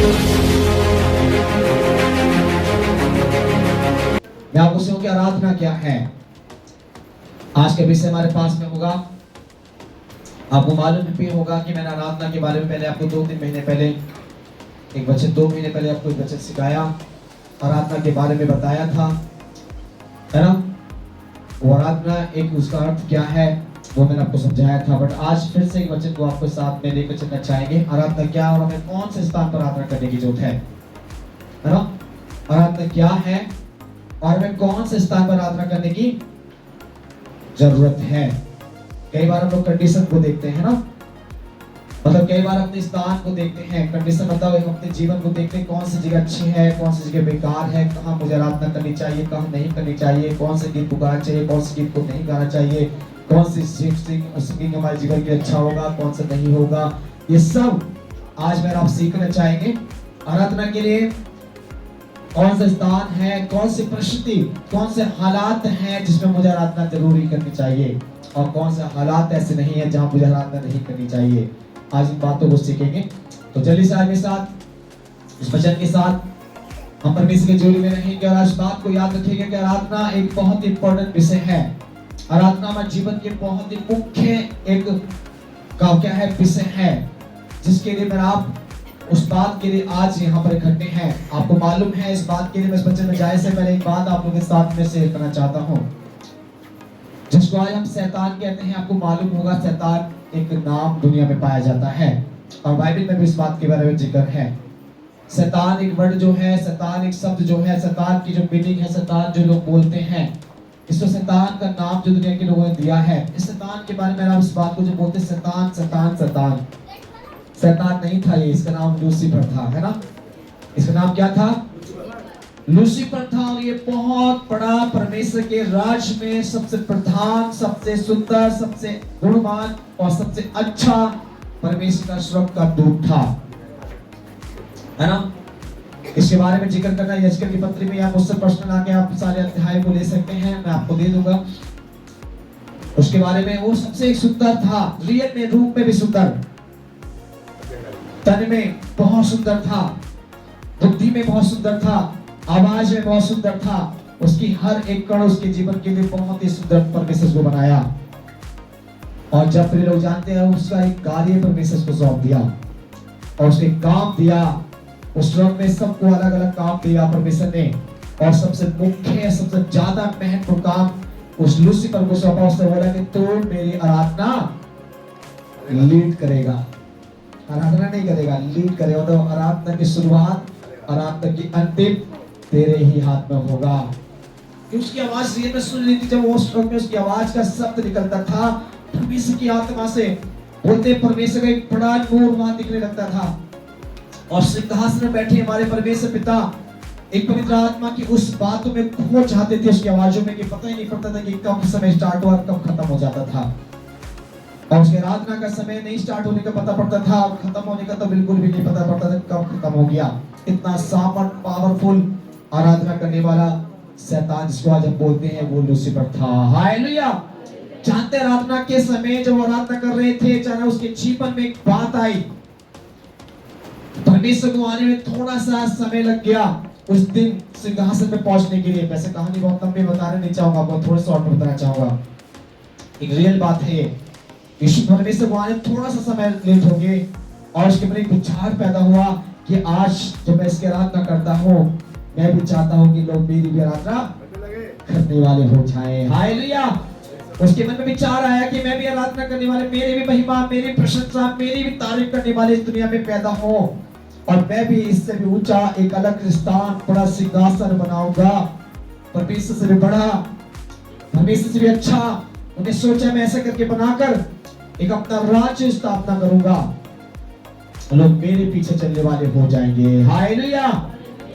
मैं आपको पूछूं कि आराधना क्या है। आज के विषय हमारे पास में होगा। आपको मालूम भी होगा कि मैंने आराधना के बारे में पहले आपको 2-3 महीने पहले एक वचन 2 महीने पहले आपको एक वचन सिखाया, आराधना के बारे में बताया था, है ना। वो आराधना एक उसका अर्थ क्या है वो मैंने आपको समझाया था। बट आज फिर से एक वचन को आपको साथ में लेकर चलना चाहेंगे। आराधना क्या और हमें कौन से स्थान पर आराधना करने की जरूरत है ना। आराधना क्या है और हमें कौन से स्थान पर आराधना करने की जरूरत है। कई बार हम लोग कंडीशन को देखते हैं ना, मतलब कई बार अपने स्थान को देखते हैं। कंडीशन मतलब हम अपने जीवन को देखते हैं, कौन सी जगह अच्छी है, कौन सी जगह बेकार है, कहाँ मुझे आराधना करनी चाहिए, कहाँ नहीं करनी चाहिए, कौन से गीत को गाना चाहिए, कौन से गीत को नहीं गाना चाहिए, कौन सी सिंगिंग हमारे जीवन के अच्छा होगा, कौन सा नहीं होगा। ये सब आज मैं आप सीखना चाहेंगे। आराधना के लिए कौन सा स्थान है, कौन सी परिस्थिति, कौन से हालात हैं जिसमें मुझे आराधना जरूरी करनी चाहिए और कौन से हालात ऐसे नहीं है जहां मुझे आराधना नहीं करनी चाहिए। आज इन बातों को सीखेंगे। तो जल्दी से आगे साथ इस वचन के साथ हम परमेश्वर के जोड़ी में रहेंगे और आज बात को याद रखिएगा कि आराधना एक बहुत ही इंपॉर्टेंट विषय है। आराधना हमारे जीवन के बहुत ही मुख्य एक का क्या है विषय है, जिसके लिए मैं आप उस बात के लिए आज यहाँ पर इकट्ठे हैं। आपको मालूम है इस बात के लिए मैं इस वचन में जाने से पहले एक बात आप लोगों के साथ में शेयर करना चाहता हूँ, जिसको आज हम शैतान कहते हैं। आपको मालूम होगा शैतान एक नाम दुनिया में पाया जाता है और बाइबल में भी इस बात के बारे में जिक्र है। शैतान एक वर्ड जो है, शैतान एक शब्द जो है, शैतान की जो मीनिंग है, शैतान जो लोग बोलते हैं, इसको शैतान का नाम जो दुनिया के लोगों ने दिया है। इस शैतान के बारे में आप इस बात को जो बोलते शैतान शैतान शैतान शैतान नहीं था ये, इसका नाम लूसीफर था, है ना। इसका नाम क्या था? लूसीफर था। और ये बहुत बड़ा परमेश्वर के राज में सबसे प्रधान, सबसे सुंदर, सबसे गुणवान और सबसे अच्छा परमेश्वर का स्वर्ग का दूत था, है ना। इसके बारे में जिक्र करना यजकेल की पत्री में, आप मुझसे प्रश्न आके आप सारे अध्याय को ले सकते हैं, मैं आपको दे दूंगा उसके बारे में। वो सबसे एक सुंदर था, रियल में रूप में भी सुंदर, तन में बहुत सुंदर था, बुद्धि में बहुत सुंदर था, आवाज में बहुत सुंदर था। उसकी हर एक कण उसके जीवन के लिए बहुत ही सुंदर परमेश्वर को बनाया। और जब फिर लोग जानते हैं उसका एक कार्य परमेश्वर को सौंप दिया और उसने काम दिया। उस लोग में सबको अलग अलग काम दिया परमेश्वर ने, और सबसे मुख्य सबसे ज्यादा महत्वपूर्ण काम उस लूसीफर को सौंपा। उसने बोला कि तू मेरी आराधना लीड करेगा, आराधना नहीं करेगा, लीड करेगा। तो आराधना की शुरुआत, आराधना की अंतिम तेरे ही हाथ में होगा। उसकी आवाज ये मैं सुन ली थी जब वो स्ट्रोक में उसकी आवाज का शब्द निकलता था परमेश्वर की आत्मा से, बोलते परमेश्वर का एक बड़ा नूर वहां दिखने लगता था। और सिंहासन में बैठे हमारे परमेश्वर पिता एक पवित्र आत्मा की उस बातों में खो जाते थे, उसकी आवाजों में, कि पता ही नहीं पड़ता था कि कब समय स्टार्ट हुआ कब खत्म हो जाता था। और उसके आराधना का समय नहीं स्टार्ट होने का पता पड़ता था और खत्म होने का तो बिल्कुल भी नहीं पता पड़ता था कब खत्म हो गया। इतना सामर्थ पावरफुल आराधना करने वाला शैतान, जिसको आज हम बोलते हैं, वो लूसीफर था। हालेलुया। जानते आराधना के समय जब वो आराधना कर रहे थे, चाहे उसके जीवन में एक बात आई, परमेश्वर को आने में थोड़ा सा समय लग गया उस दिन सिंहासन में पहुंचने के लिए। वैसे कहानी बहुत लंबी बताना नहीं चाहूंगा, बहुत थोड़े शॉर्ट में बताना चाहूंगा। एक रियल बात है, यीशु परमेश्वर को आने थोड़ा सा समय लेट हो गए और उसके मन एक विचार पैदा हुआ कि आज जब मैं इसकी आराधना करता हूँ, मैं भी चाहता हूँ कि लोग मेरी भी आराधना करने वाले हो जाएं। हालेलुया। उसके मन में विचार आया कि मैं भी आराधना करने वाले, मेरी भी महिमा, मेरी प्रशंसा, मेरी भी तारीफ करने वाले इस दुनिया में पैदा हो, और मैं भी इससे भी ऊंचा एक अलग स्थान, बड़ा सिंहासन बनाऊंगा, परमेश्वर से भी बड़ा, परमेश्वर से भी अच्छा। उन्हें सोचा मैं ऐसा करके बनाकर एक अपना राज्य स्थापना करूंगा, लोग मेरे पीछे चलने वाले हो जाएंगे। हालेलुया।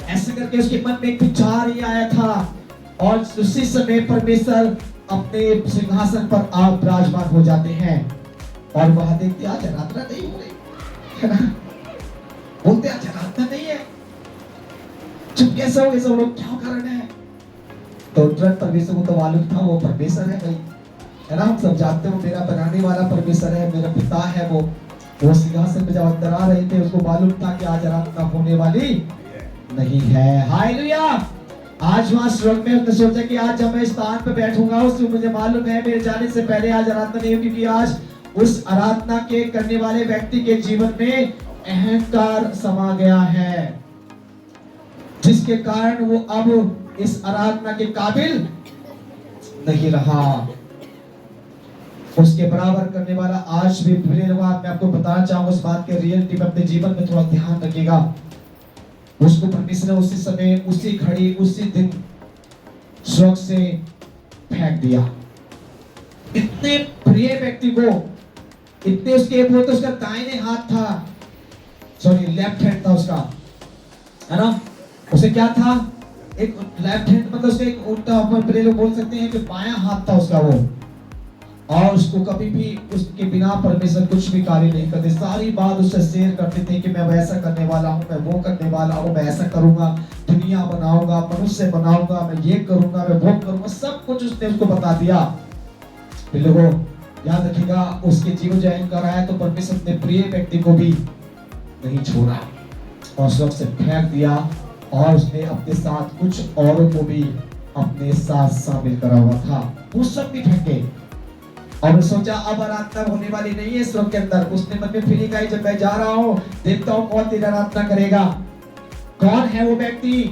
ऐसे करके उसके मन में एक विचार ही आया था और उसी समय परमेश्वर अपने सिंहासन पर आप विराजमान हो जाते हैं और वह देखते आज आराधना नहीं हो रही है ना, बोलते आज आराधना नहीं है, चुप कैसे हो गए सब लोग, क्या कारण है? तो तुरंत परमेश्वर को तो मालूम था वो परमेश्वर है भाई, है ना। हम सब जानते हो मेरा बनाने वाला परमेश्वर है, मेरा पिता है वो, वो सिंहासन पे जब अंदर आ रहे थे, उसको मालूम था कि आज आराधना होने वाली नहीं है। हालेलुया। आज वहां स्वर्ग में उसने सोचा कि आज जब मैं इस स्थान पे बैठूंगा, उससे मुझे मालूम है मेरे जाने से पहले आज आराधना नहीं होगी, क्योंकि आज उस आराधना के करने वाले व्यक्ति के जीवन में अहंकार समा गया है, जिसके कारण वो अब इस आराधना के काबिल नहीं रहा। उसके बराबर करने वाला आज भी प्रिय लोग, मैं आपको बताना चाहूंगा उस बात के रियलिटी में अपने जीवन में थोड़ा ध्यान रखिएगा। उसको परमेश्वर ने उसी समय, उसी घड़ी, उसी दिन स्वर्ग से फेंक दिया। इतने प्रिय व्यक्ति को, इतने उसके, वो तो उसका दाहिने हाथ था, सॉरी लेफ्ट हैंड था उसका, है ना। उसे क्या था, एक लेफ्ट हैंड, मतलब उसका एक उल्टा, प्रिय लोग बोल सकते हैं कि बायां हाथ था उसका वो, और उसको कभी भी उसके बिना परमेश्वर कुछ भी कार्य नहीं करते। सारी बात उससे शेयर करते थे कि मैं वैसा करने वाला हूँ, मैं वो करने वाला हूँ, मैं ऐसा करूंगा, दुनिया बनाऊंगा, मनुष्य बनाऊंगा, मैं ये करूंगा, मैं वो करूंगा, सब कुछ उसने उसको बता दिया। लोगों याद रखिएगा, उसके जीवन जो अहंकार आया तो परमेश्वर ने प्रिय व्यक्ति को भी नहीं छोड़ा और स्वर्ग से फेंक दिया, और उसने अपने साथ कुछ औरों को भी अपने साथ शामिल करा हुआ था, वो सब भी फेंके। और सोचा अब आराधना होने वाली नहीं है स्वर्ग के अंदर। उसने मन में फीलिंग आई, जब मैं जा रहा हूँ देखता हूँ कौन तेरा आराधना करेगा, कौन है वो व्यक्ति,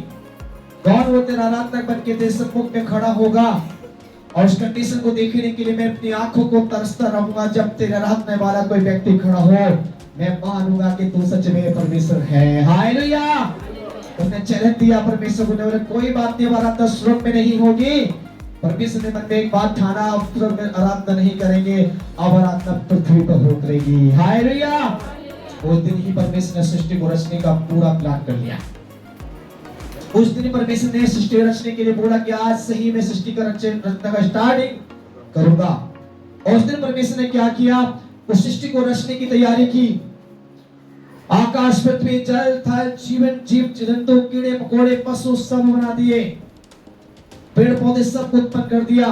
कौन वो तेरा आराधना बन के तेरे सम्मुख में खड़ा होगा। और उस कंडीशन को देखने के लिए मैं अपनी आंखों को तरसता रहूंगा। जब तेरा आराधना वाला कोई व्यक्ति खड़ा हो, मैं मानूंगा कि तू सच में परमेश्वर है। हालेलुया। उसने चैलेंज दिया परमेश्वर को, बोले कोई बात नहीं, आराधना स्वर्ग में नहीं होगी। परमेश्वर ने मन में एक बात ठाना, अब स्वर्ग में आराधना नहीं करेंगे, अब आराधना पृथ्वी पर हो करेगी। हालेलुया। उस दिन ही परमेश्वर ने सृष्टि को रचने का पूरा प्लान कर लिया। उस दिन परमेश्वर ने सृष्टि रचने के लिए बोला कि आज से ही मैं सृष्टि का रचना का स्टार्टिंग करूंगा। और उस दिन परमेश्वर ने क्या किया, उस सृष्टि को रचने की तैयारी की। आकाश, पृथ्वी, जल, थल, जीवन, जीव जंतु, कीड़े मकोड़े, पशु सब बना दिए, पेड़ पौधे सब उत्पन्न कर दिया।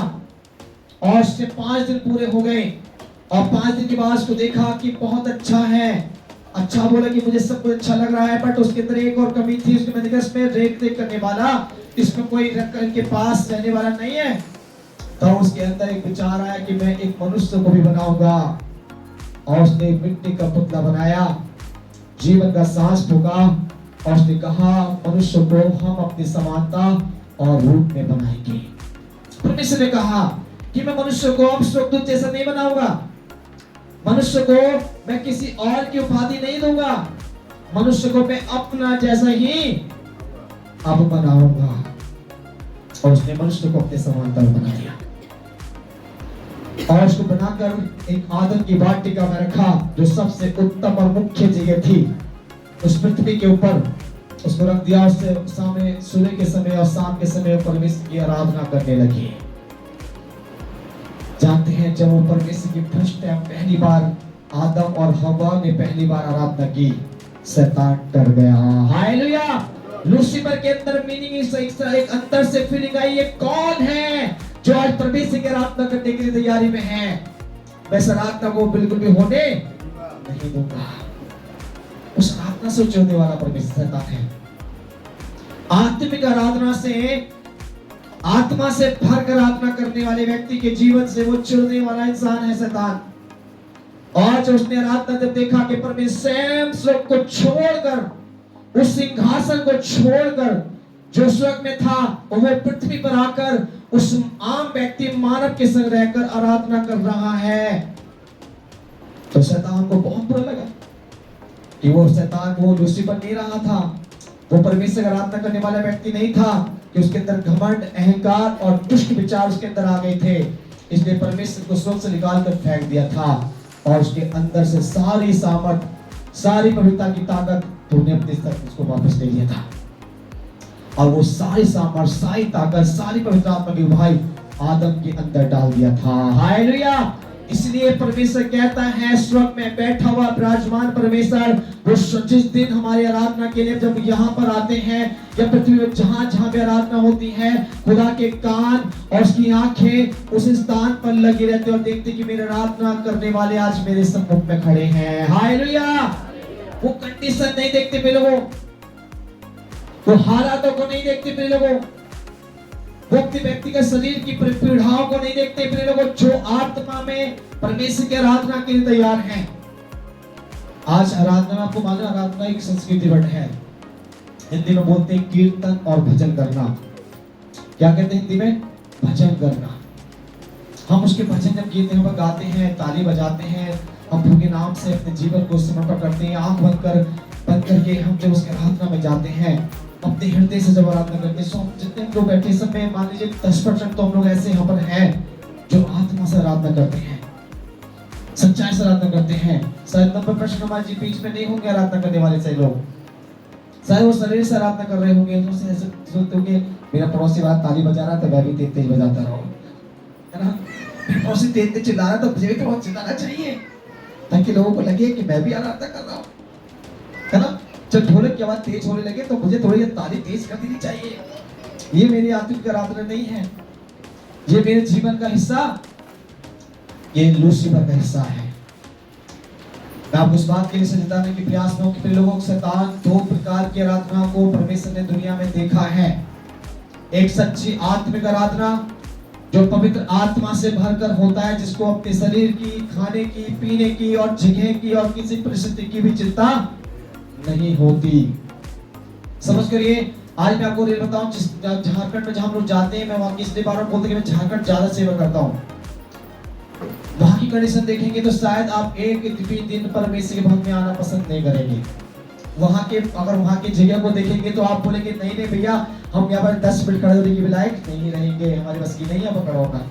और उसके 5 दिन पूरे हो गए, और 5 दिन के बाद उसको देखा कि बहुत अच्छा है। अच्छा बोला कि मुझे सब कुछ अच्छा लग रहा है, बट उसके अंदर एक और कमी थी। उसके मैंने देखा इसमें रेख देख करने वाला, इसमें कोई इनके पास रहने वाला नहीं है। तो उसके अंदर एक विचार आया कि मैं एक मनुष्य को भी बनाऊंगा। और उसने मिट्टी का पुतला बनाया, जीवन का सांस फूंका, और उसने कहा मनुष्य को हम अपनी समानता और रूप में बनाएंगे। परमेश्वर ने कहा कि मैं मनुष्य को अब स्वर्गदूत जैसा नहीं बनाऊंगा, मनुष्य को मैं किसी और की उपाधि नहीं दूंगा, मनुष्य को मैं अपना जैसा ही अब बनाऊंगा। और उसने मनुष्य को अपने समानता में बना दिया, और उसको बनाकर एक आदम की वाटिका में रखा, जो सबसे उत्तम और मुख्य जगह थी उस पृथ्वी के ऊपर। उसको रख दिया। उससे सामने सुबह के समय और शाम के समय परमेश्वर की आराधना करने लगे। जानते हैं, जब वो परमेश्वर की फर्स्ट टाइम पहली बार आदम और हवा ने पहली बार आराधना की, शैतान डर गया। हालेलुया। लूसीफर के अंदर मीनिंग एक अंतर से फीलिंग आई, ये कौन है जो आज परमेश्वर की आराधना करने के लिए तैयारी में है। मैं इस आराधना को बिल्कुल भी होने नहीं दूंगा। उस आराधना से जुड़ने वाला परमेश्वर शैतान है। आत्मिक आराधना से, आत्मा से भरकर आराधना करने वाले व्यक्ति के जीवन से वो जुड़ने वाला इंसान है शैतान। और जो उसने आराधना जब देखा कि परमेश्वर स्वर्ग को छोड़कर, उस सिंहासन को छोड़कर जो स्वर्ग में था, वो पृथ्वी पर आकर उस आम व्यक्ति मानव के संग रहकर आराधना कर रहा है, तो शैतान को बहुत बुरा लगा कि वो शैतान, वो लूसीफर नहीं रहा था, वो परमेश्वर की आराधना करने वाला व्यक्ति नहीं था, कि उसके अंदर घमंड, अहंकार और दुष्ट विचार उसके अंदर आ गए थे। इसलिए परमेश्वर को स्वर्ग से निकाल कर फेंक दिया था, और उसके अंदर से सारी सामर्थ, सारी पवित्रता की ताकत तूने अपने तक उसको वापस ले लिया था। और वो सारी सामर्थ, सारी ताकत, सारी पवित्र आत्मा की भाई आदम के अंदर डाल दिया था। हालेलुया। इसलिए परमेश्वर कहता है, स्वर्ग में बैठा हुआ विराजमान परमेश्वर, वो जिस दिन हमारी आराधना के लिए जब यहाँ पर आते हैं, या पृथ्वी में जहां जहां भी आराधना होती है, खुदा के कान और उसकी आंखें उस स्थान पर लगी रहती है और देखते कि मेरी आराधना करने वाले आज मेरे सम्मुख में खड़े हैं। हालेलुया। वो कंडीशन नहीं देखते मेरे लोगों, वो हालातों को नहीं देखते मेरे लोगों, व्यक्ति के शरीर की पीड़ाओं को नहीं देखते मेरे लोगों, जो आत्मा में परमेश्वर की आराधना के लिए तैयार हैं। आज आराधना, आपको मालूम, आराधना एक संस्कृति वर्ड है। हिंदी में बोलते हैं कीर्तन और भजन करना। क्या कहते हैं हिंदी में? भजन करना। हम उसके भजन जब गीत पर गाते हैं, ताली बजाते हैं, हम प्रभु के नाम से अपने जीवन को समर्पण करते हैं, आंख बंद करके हम जब उसके आराधना में जाते हैं, अपने हृदय से जब आराधना करते हैं, हम जितने लोग बैठे सब में मान लीजिए 10% तो हम लोग ऐसे यहाँ पर हैं जो आत्मा से आराधना करते हैं, सच्चाई से आराधना करते हैं। शायद 90% हमारे बीच में नहीं होंगे आराधना करने वाले सही लोग, शायद वो शरीर से आराधना कर रहे होंगे, तो ऐसे सोचते होंगे मेरा पड़ोसी वाला ताली बजा रहा था, मैं भी तेज तेज बजाता रहूं, है ना? पड़ोसी तेज तेज चिल्ला रहा था, मुझे भी तो बहुत चिल्लाना चाहिए ताकि लोगों को लगे कि मैं भी आराधना कर रहा हूँ, है ना? जब ढोलक की आवाज तेज होने लगे तो मुझे थोड़ी ताली तेज कर देनी चाहिए। ये मेरी आत्मिक आराधना नहीं है, ये मेरे जीवन का हिस्सा, ये लूसीफर का हिस्सा है। मैं आपको इस बात के लिए समझाने की प्रयास में हूं कि लोगों के शैतान 2 प्रकार की आराधना को परमेश्वर ने दुनिया में देखा है। एक सच्ची आत्मिक आराधना जो पवित्र आत्मा से भरकर होता है, जिसको अपने शरीर की, खाने की, पीने की और जगह की और किसी परिस्थिति की भी चिंता नहीं होती। समझ करिए, आज मैं आपको बताऊं, जिस झारखंड में जहां हम लोग जाते हैं, मैं वहां की इसलिए बार बोलते कि मैं झारखंड ज्यादा सेवा करता हूं। वहां की कंडीशन देखेंगे तो शायद आप एक भी दिन परमेश्वर के भवन में आना पसंद नहीं करेंगे। वहां के, अगर वहां की जगह को देखेंगे तो आप बोलेंगे नहीं नहीं भैया, हम यहाँ पर 10 मिनट खड़े होने की लायक नहीं रहेंगे, हमारी बस की नहीं है खड़ा होना।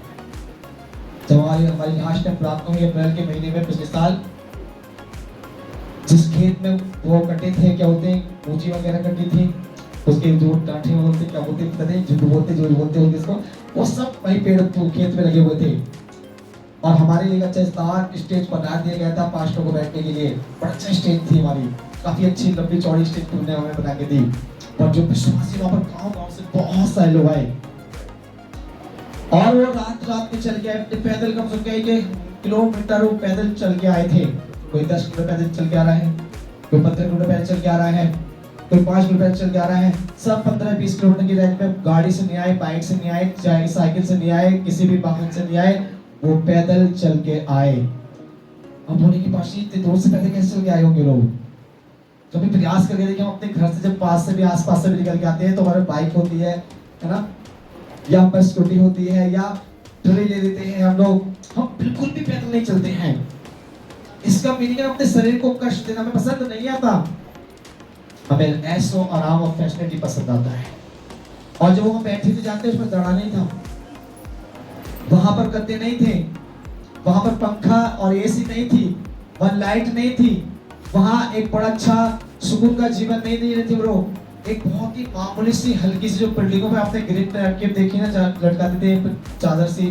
जब हमारी लास्ट टाइम प्रार्थना हुई अप्रैल के महीने में पिछले साल, जिस खेत में वो कटे थे, क्या बोलते हैं, मूची वगैरह कटी थी, उसके जो डांठे बोलते, क्या बोलते हैं, जो बोलते होंगे इसको, वो सब वही पेड़ खेत में लगे हुए थे। और हमारे लिए अच्छा स्टेज बना दिया गया था पास्टर को बैठने के लिए, बड़ा अच्छा स्टेज थी हमारी, काफी अच्छी लंबी चौड़ी स्टेज तुमने हमें बना के दी। और जो विश्वासी वहां पर गांव से बहुत सारे लोग आए, और वो रात में चल के आए, पैदल कम से कम किलोमीटर वो पैदल चल के आए थे। कोई 10 किलोमीटर पैदल चल के आ रहा है, कोई 15 किलोमीटर पैदल चल के आ रहा है, कोई 5 किलोमीटर पैदल चल के आ रहा है। सब 15-20 किलोमीटर की रेंज में, गाड़ी से नहीं आए, बाइक से नहीं आए, चाहे साइकिल से नहीं आए, किसी भी वाहन से नहीं आए, वो पैदल चल के आए। अब होने की बात, इतने दूर से पैदल कैसे चल के आए होंगे लोग? कभी प्रयास करके देखिए, हम अपने घर से जब पास से भी, आसपास से भी निकल के आते हैं तो हमारे बाइक होती है ना, या बस स्कूटी होती है, या ट्रेन ले लेते हैं हम लोग, हम बिल्कुल भी पैदल नहीं चलते हैं। इसका मीनिंग है अपने शरीर को कष्ट देना हमें पसंद नहीं आता, हमें ऐसो आराम और फैसिलिटी पसंद आता है। और जब हम बैठे थे जाते, उसमें दड़ा नहीं था, वहां पर गद्दे नहीं थे, वहां पर पंखा और एसी नहीं थी, वहां लाइट नहीं थी, वहां एक बड़ा अच्छा सुकून का जीवन नहीं दे रहे थे लोग। एक बहुत ही मामूली सी हल्की सी जो बिल्डिंगों में आपने ग्रिल टाइप के देखी ना, लटकाते थे चादर सी,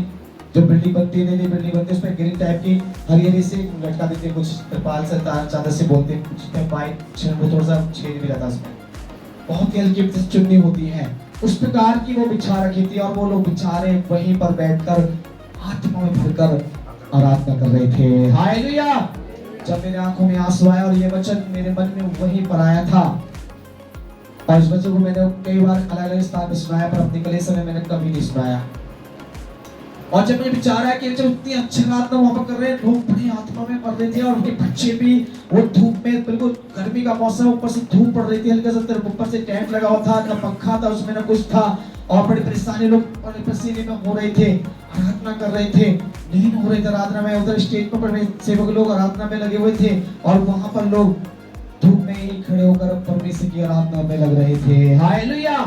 जो बिल्डिंग बनती है, नई बिल्डिंग बनती है, उसमें ग्रिल टाइप की हरी से लटका देते हैं, कुछ त्रिपाल से, तार चादर से बोलते हैं, कुछ में पाइप थोड़ा सा छेद भी रहता है उसमें, बहुत ही हल्की चुन्नी होती है, उस प्रकार की वो बिछा रखी थी। और वो लोग बेचारे वहीं पर बैठकर आत्मा में भरकर आराधना कर रहे थे। हालेलुया। जब मेरे आंखों में आंसू आया और ये वचन मेरे मन में वहीं पर आया था, और इस वचन को मैंने कई बार अलग-अलग स्थान पे सुनाया, पर अपनी कलीसिया में मैंने कभी नहीं सुनाया। और जब मुझे विचार आया कि जब इतनी अच्छी आराधना वहां पर कर रहे हैं, लोग बड़ी आत्मा में मर रहे थे, और उनके बच्चे भी, वो धूप में, बिल्कुल गर्मी का मौसम, ऊपर से धूप पड़ रही थी, हल्का सा ऊपर से टेंट लगा हुआ था, ना पंखा था उसमें, ना कुछ था, और बड़ी परेशानी, लोग बड़े पसीने में हो रहे थे, आराधना कर रहे थे, लीन हो रहे थे आराधना में। उधर स्टेज पर सेवक लोग आराधना में लगे हुए थे, और वहां पर लोग धूप में ही खड़े होकर परमेश्वर की आराधना में लग रहे थे। हालेलुया।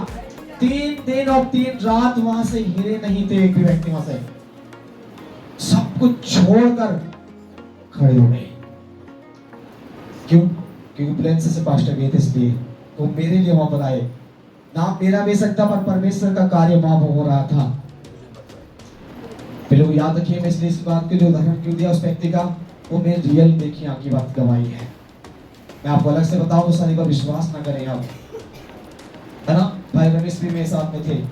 3 दिन और 3 रात वहां से हिले नहीं थे एक भी व्यक्ति, वहां से सब कुछ छोड़कर खड़े हो गए। क्यों? क्योंकि प्लेन से पास्टर गए थे, इसलिए तो मेरे लिए वहां पर आए। ना मेरा भी सकता, पर परमेश्वर का कार्य वहां हो रहा था। फिर लोग याद रखिए, मैं इसलिए इस बात के लिए उदाहरण क्यों दिया उस व्यक्ति का, वो मेरे रियल देखिए आपकी बात गवाही है। मैं आपको अलग से बताऊं तो सारी पर विश्वास ना करें आप, है ना। भाई रमेश भी मेरे साथ में थे,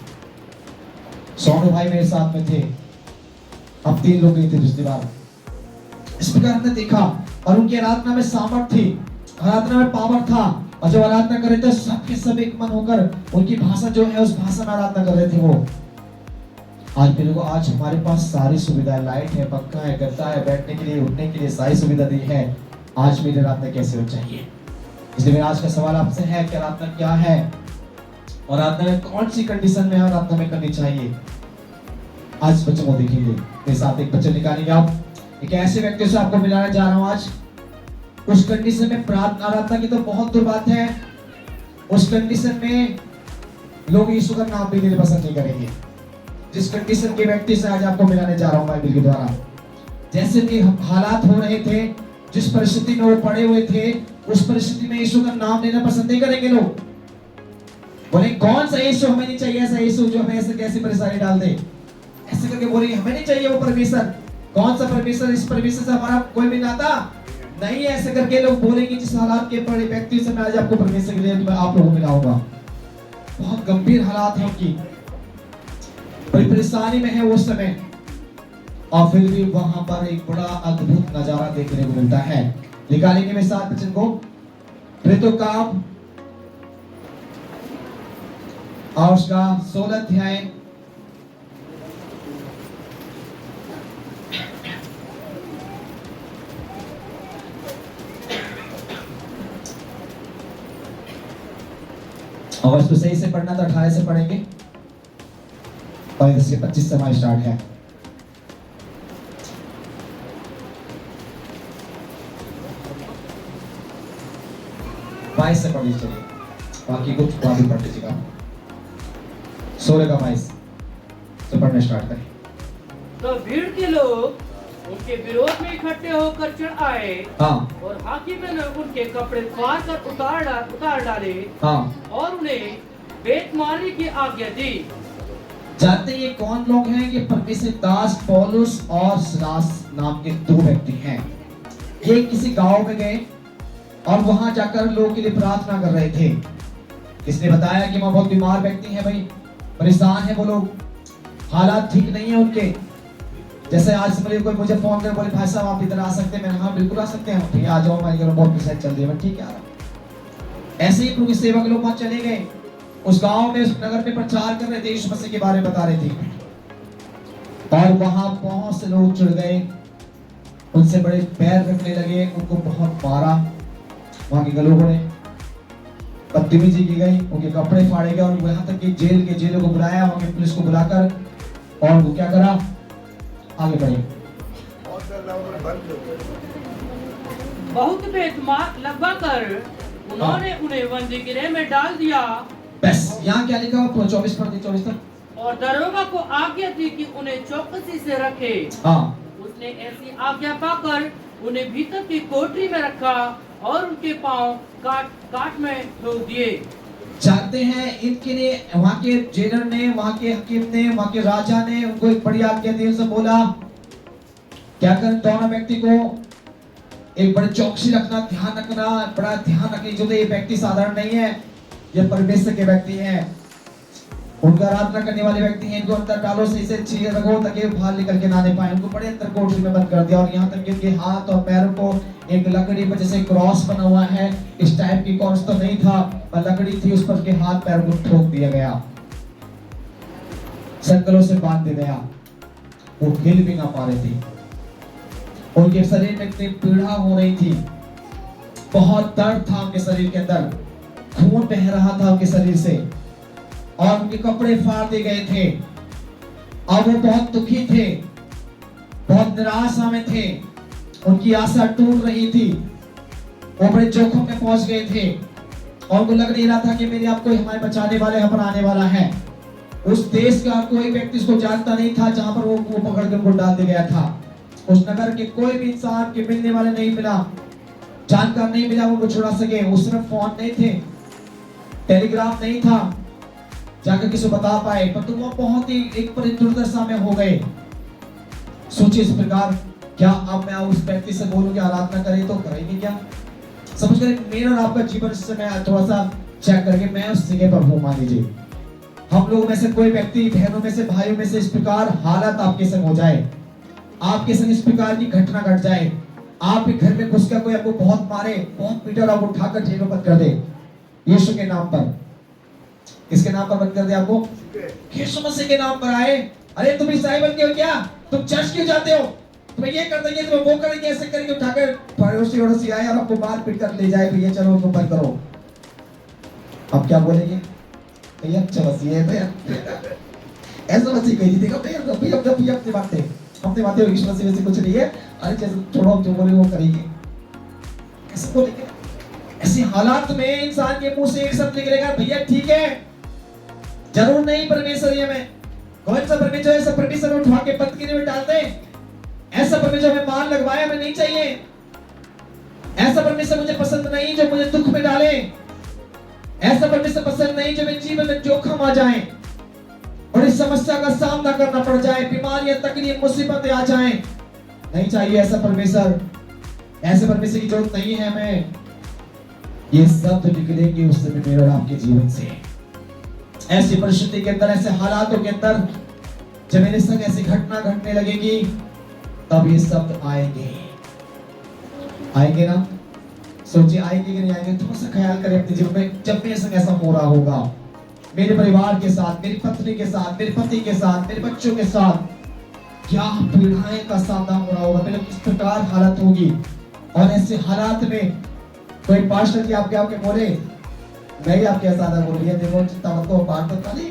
सोनू भाई मेरे साथ में थे, अब 3 लोग गए थे पिछली बार। इस प्रकार हमने देखा, और उनकी आराधना में सामर्थ थी, आराधना में पावर था, और जब आराधना कर रहे थे सबके सब एक मन होकर उनकी भाषा जो है उस भाषा में आराधना कर रहे थे वो। आज भी लोगों, आज हमारे पास सारी सुविधाएं, लाइट है, पंखा है, गद्दा है, बैठने के लिए, उठने के लिए सारी सुविधा दी है। आज मेरी आराधना कैसे हो चाहिए? इसलिए मेरा आज का सवाल आपसे है कि आराधना क्या है और आराधना में कौन सी कंडीशन में आराधना में करनी चाहिए। आज बच्चों को देखेंगे, मेरे साथ एक बच्चे निकालेंगे आप। एक ऐसे व्यक्ति से आपको मिलाने जा रहा हूं आज, उस कंडीशन में प्रार्थना आराधना की तो बहुत दूर बात है, उस कंडीशन में लोग यीशु का नाम भी लेना पसंद नहीं करेंगे। जिस कंडीशन के व्यक्ति से आज आपको मिलाने जा रहा हूं बाइबल के द्वारा, जैसे कि हालात हो रहे थे, जिस परिस्थिति में वो पड़े हुए थे, उस परिस्थिति में यीशु का नाम लेना पसंद नहीं करेंगे लोग। बोले कौन सा यीशु, हमें नहीं चाहिए ऐसा यीशु जो हमें ऐसे कैसी परेशानी डाल दे, ऐसे करके बोलेंगे हमें नहीं चाहिए वो परमेश्वर। कौन सा परमेश्वर? इस परमेश्वर से हमारा कोई भी नाता नहीं है, ऐसे करके लोग बोलेंगे। जिस हालात के बड़े व्यक्ति से मैं आज आपको परमेश्वर के लिए आप लोगों को मिलाऊंगा। बहुत गंभीर हालात है उनकी, बड़ी परेशानी में है वो समय, और फिर भी वहां पर एक बड़ा अद्भुत नजारा देखने को मिलता है। निकालेंगे मेरे साथ वचन को, प्रेरितों का काम और उसका 16 अध्याय और इसको सही से पढ़ना तो 18 से पढ़ेंगे और इसके 25 से हमारा स्टार्ट है। बाईस से पढ़ लीजिए, बाकी कुछ बाकी पढ़ लीजिएगा। 16 का 22 से पढ़ना स्टार्ट करें। तो भीड़ के लोग उनके विरोध में इकट्ठे होकर चढ़ आए, हाँ, और हाकिम ने उनके कपड़े फाड़ कर उतार डाले, हाँ, और उन्हें बेत मारने की आज्ञा दी। जानते ये कौन लोग हैं? ये परमेश्वर दास पौलुस और सिलास नाम के 2 व्यक्ति हैं। ये किसी गांव में गए और वहां जाकर लोगों के लिए प्रार्थना कर रहे थे। किसने बताया कि वहां बहुत बीमार व्यक्ति हैं, भाई परेशान है वो लोग, हालात ठीक नहीं है उनके। जैसे आज समझिए कोई मुझे फोन कर बोले भाई साहब आप इधर आ सकते हैं, मैंने हाँ बिल्कुल आ सकते हैं, ठीक है आ जाओ, हमारी घर बहुत मिसाइल चल रही है, मैं ठीक है आ रहा हूं। ऐसे ही प्रभु सेवक लोग वहां चले गए, उस गांव में, उस नगर में प्रचार कर रहे थे, यीशु मसीह के बारे में बता रहे थे, और वहां बहुत से लोग चढ़ गए, उनसे बड़े पैर रखने लगे, उनको बहुत मारा। वहां के लोगों ने बदतमीजी की गई, उनके कपड़े फाड़े गए, और यहाँ तक कि जेलों को बुलाया, वहां की पुलिस को बुलाकर, और वो क्या करा, आगे बढ़े, बहुत बेत लगवा कर उन्होंने उन्हें बंदी गृह में डाल दिया। बस यहाँ क्या लिखा हुआ 24 पढ़ दी, 24 तक। और दरोगा को आज्ञा दी कि उन्हें चौकसी से रखे। हाँ, उसने ऐसी आज्ञा पाकर उन्हें भीतर की कोठरी में रखा और उनके पांव काट में ठोक दिए। चाहते हैं इनके लिए वहां के जेलर ने, वहां के हकीम ने, वहां के राजा ने उनको एक बड़ी आज्ञा दी, उनसे बोला क्या कर, दोनों व्यक्ति को एक बड़े चौकसी रखना, ध्यान रखना, बड़ा ध्यान रखना, जो ये व्यक्ति साधारण नहीं है, ये परमेश्वर के व्यक्ति हैं, उनका आराधना करने वाले व्यक्ति हैं, इनको अंदर डालो, सही से चीजें रखो ताकि बाहर निकल के ना पाए। उनको बड़े अंदर कोठरी में बंद कर दिया, और यहाँ तक कि उनके हाथ और पैरों को एक लकड़ी पर जैसे क्रॉस बना हुआ है, इस टाइप की क्रॉस तो नहीं था, पर लकड़ी थी, उस पर के हाथ पैर को ठोक दिया गया, संगलों से बांध दिया गया, वो हिल भी ना पा रहे थे। उनके शरीर में इतनी पीड़ा हो रही थी, बहुत दर्द था उनके शरीर के अंदर, खून बह रहा था उनके शरीर से, और उनके कपड़े फाड़ दिए गए थे, और वो बहुत दुखी थे, बहुत निराशा में थे, उनकी आशा टूट रही थी, वो बड़े जोखिम में पहुंच गए थे, और उनको लग नहीं रहा था कि मेरे आप कोई हमारे बचाने वाले हम आने वाला है। उस देश का कोई व्यक्ति उसको जानता नहीं था जहां पर वो पकड़ कर उनको डाल दिया गया था। उस नगर के कोई भी इंसान के मिलने वाले नहीं मिला, जानकार नहीं मिला उनको छुड़ा सके। उस समय फोन नहीं थे, टेलीग्राफ नहीं था जाकर किसी बता पाए, पर तुम वो बहुत ही एक दुर्दशा में हो गए। सोचिए इस प्रकार, क्या अब मैं उस व्यक्ति से बोलूं कि आराधना करे तो करेंगे क्या? समझ कर मेरा और आपका जीवन इस समय थोड़ा सा चेक करके मैं उस जगह पर हूं। मान लीजिए हम लोगों में से कोई व्यक्ति, बहनों में से, भाइयों में से इस प्रकार हालत आपके संग हो जाए, आपके संग इस प्रकार की घटना घट जाए, आपके घर में घुसकर कोई आपको बहुत मारे, बहुत पीटा और आप उठाकर जेल में बंद कर दे यीशु के नाम पर। किसके नाम पर बंद कर दे आपको? यीशु मसीह के नाम पर आए। अरे तुम ईसाई बन गए हो क्या? तुम चर्च क्यों जाते हो? तुम्हें ये कर देंगे, तुम्हें वो करेंगे, ऐसे करेंगे, उठाकर पड़ोसी आए और आपको मार पीट कर ले जाए, भैया चलो उनको बंद करो। अब क्या बोलेंगे? भैया अच्छा मसीह है, भैया ऐसा मसीह कही देखो भैया अपनी बातें यीशु मसीह वैसे कुछ नहीं है, अरे जैसे छोड़ो, जो बोले वो करेंगे, ऐसे बोलेंगे। ऐसे हालात में इंसान के मुंह से एक शब्द निकलेगा, भैया ठीक है, जरूर नहीं परमेश्वर ये में कौन सा परमेश्वर, ऐसा परमेश्वर उठवा के पत्नी में डालते, ऐसा परमेश्वर हमें मार लगवाया, हमें नहीं चाहिए, ऐसा परमेश्वर मुझे पसंद नहीं जो मुझे दुख में डाले, ऐसा परमेश्वर पसंद नहीं जो मेरे जीवन में जोखिम आ जाए और इस समस्या का सामना करना पड़ जाए, बीमारियां, तकलीफ, मुसीबतें आ जाएं। नहीं चाहिए ऐसा परमेश्वर, ऐसे परमेश्वर की जरूरत नहीं है हमें। ये शब्द निकलेंगे उस समय मेरे और आपके जीवन से। ऐसी परिस्थिति के अंदर, ऐसे हालातों के अंदर जब मेरे संग ऐसी घटना घटने लगेगी, तब ये शब्द आएंगे ना? सोचिए आएंगे कि नहीं आएंगे? थोड़ा सा ख्याल करें अपने जीवन में, जब मेरे संग ऐसा हो रहा होगा, मेरे परिवार के साथ, मेरी पत्नी के साथ, मेरे पति के साथ, मेरे बच्चों के साथ, क्या पीड़ाएं का सामना हो रहा होगा, मेरे किस प्रकार हालत होगी। और ऐसे हालात में कोई पास्टर की आपके बोले, मैं ही आपके साथ बोलिए, देखो चिंता मत करो, पाठ तो खाली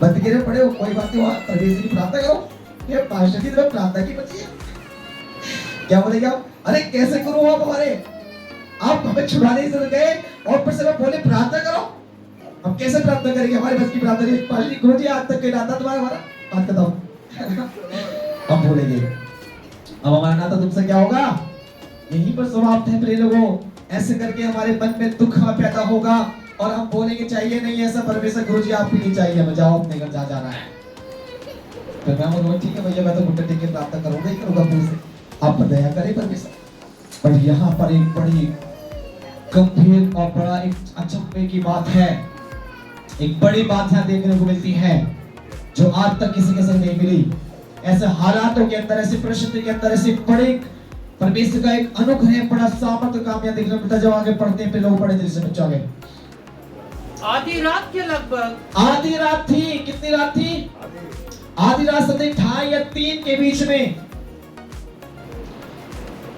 बंद गिरे पड़े हो, कोई बात नहीं, परमेश्वर की प्रार्थना करो, ये पास्टर की तरफ प्रार्थना की बची है। क्या बोलेंगे आप? अरे कैसे करूं आप हमारे, आप हमें छुड़ाने ही चले गए और फिर से बोले प्रार्थना करो। हम कैसे प्रार्थना करेंगे? हमारे बस की प्रार्थना नहीं। पास्टर जी, गुरुजी आज तक के नाता तुम्हारा हमारा बात बताओ। हम बोलेंगे अब हमारा नाता तुमसे क्या होगा? यहीं पर समाप्त है प्रिय लोगों। ऐसे करके हमारे मन में दुख पैदा होगा और हम बोलेंगे चाहिए नहीं ऐसा परमेश्वर, गुरुजी आप भी नहीं चाहिए, हमें जाओ अपने घर जा जाना है। तो मैं बोलूँगा ठीक है भैया, मैं तो घुटने टेक के प्रार्थना करूंगा ही करूंगा फिर से, आप दया करें परमेश्वर। पर यहाँ पर एक बड़ी गंभीर और बड़ा एक अचंभे की बात है, एक बड़ी बात यहाँ देखने को मिलती है जो आज तक किसी के संग नहीं मिली। ऐसे हालातों के अंदर, ऐसी परिस्थिति के अंदर, ऐसी बड़ी परमेश्वर का एक अनुग्रह, बड़ा सामर्थ्य काम यहाँ देखने को मिलता है। जब आगे पढ़ते हैं, लोग पढ़े दिल से बच्चों आगे। आधी रात के लगभग, आधी रात थी, कितनी रात थी? आधी रात से 2:30 या 3 के बीच में।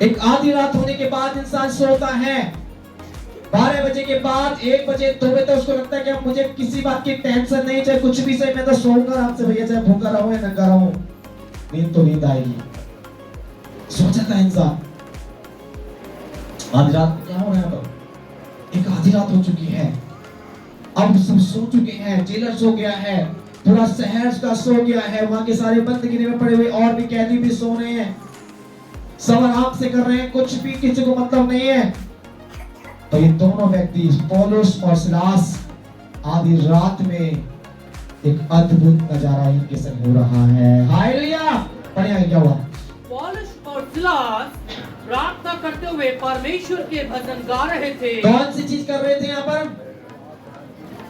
एक आधी रात होने के बाद इंसान सोता है, 12 बजे के बाद 1 बजे 2 बजे तक उसको लगता है कि अब मुझे किसी बात की टेंशन नहीं, चाहे कुछ भी सही, मैं तो सोऊंगा आराम से भैया, चाहे भूखा रहूं या नंगा रहूं, नींद तो नींद आएगी। सो जाता है इंसान। आधी रात क्या हो रहा है? अब एक आधी रात हो चुकी है, अब सब सो चुके हैं, जेलर सो गया है, पूरा शहर का सो गया है, वहां के सारे बंदगी में पड़े हुए और भी कैदी भी सो रहे हैं, सब आराम से कर रहे हैं, कुछ भी किसी को मतलब नहीं है। तो ये दोनों व्यक्ति पौलुस और सिलास आधी रात में एक अद्भुत नजारा इनके संग हो रहा है। हालेलुया! पढ़िए क्या हुआ? पौलुस और सिलास प्रार्थना करते हुए परमेश्वर के भजन गा रहे थे। कौन सी चीज कर रहे थे यहाँ पर?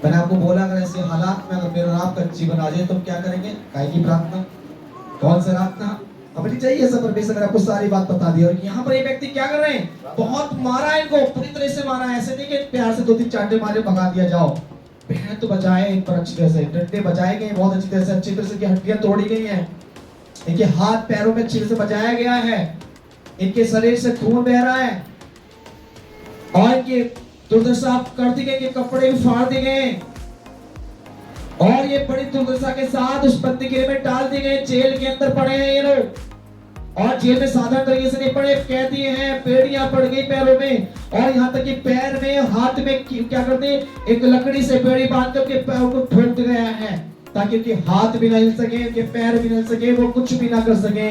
मैंने आपको बोला अगर ऐसे हालात में अगर मेरा आपका जीवन आ जाए तो क्या करेंगे? काय की प्रार्थना? कौन सा प्रार्थना? हमें चाहिए सब परमेश्वर ने आपको सारी बात बता दी। और यहाँ पर ये व्यक्ति क्या कर रहे हैं? बहुत मारा इनको, पूरी तरह से मारा है। ऐसे नहीं कि प्यार से 2-3 चांटे मारे भगा दिया जाओ। पहले तो बचाए इन पर अच्छी तरह से, डंडे बचाए गए बहुत अच्छी तरह से, अच्छी तरह से की हड्डियां तोड़ी गई हैं, इनके हाथ पैरों में अच्छी तरह से बचाया गया है, इनके शरीर से खून बह रहा है और इनके दुर्दशा कर दी गई, के कपड़े भी फाड़ दिए गए और ये बड़ी दुर्दशा के साथ उस बंदीगृह में डाल दिए गए। जेल के अंदर पड़े हैं ये लोग, और जेल में साधारण तरीके से नहीं पड़े, कैदी हैं, बेड़ियां पड़ गई पैरों में, और यहाँ तक कि पैर में, हाथ में क्या करते हैं, एक लकड़ी से बेड़ी बांध कर के पैरों को ठोक गया है ताकि उनके हाथ भी ना हिल सके, उनके पैर भी ना हिल सके, वो कुछ भी ना कर सके।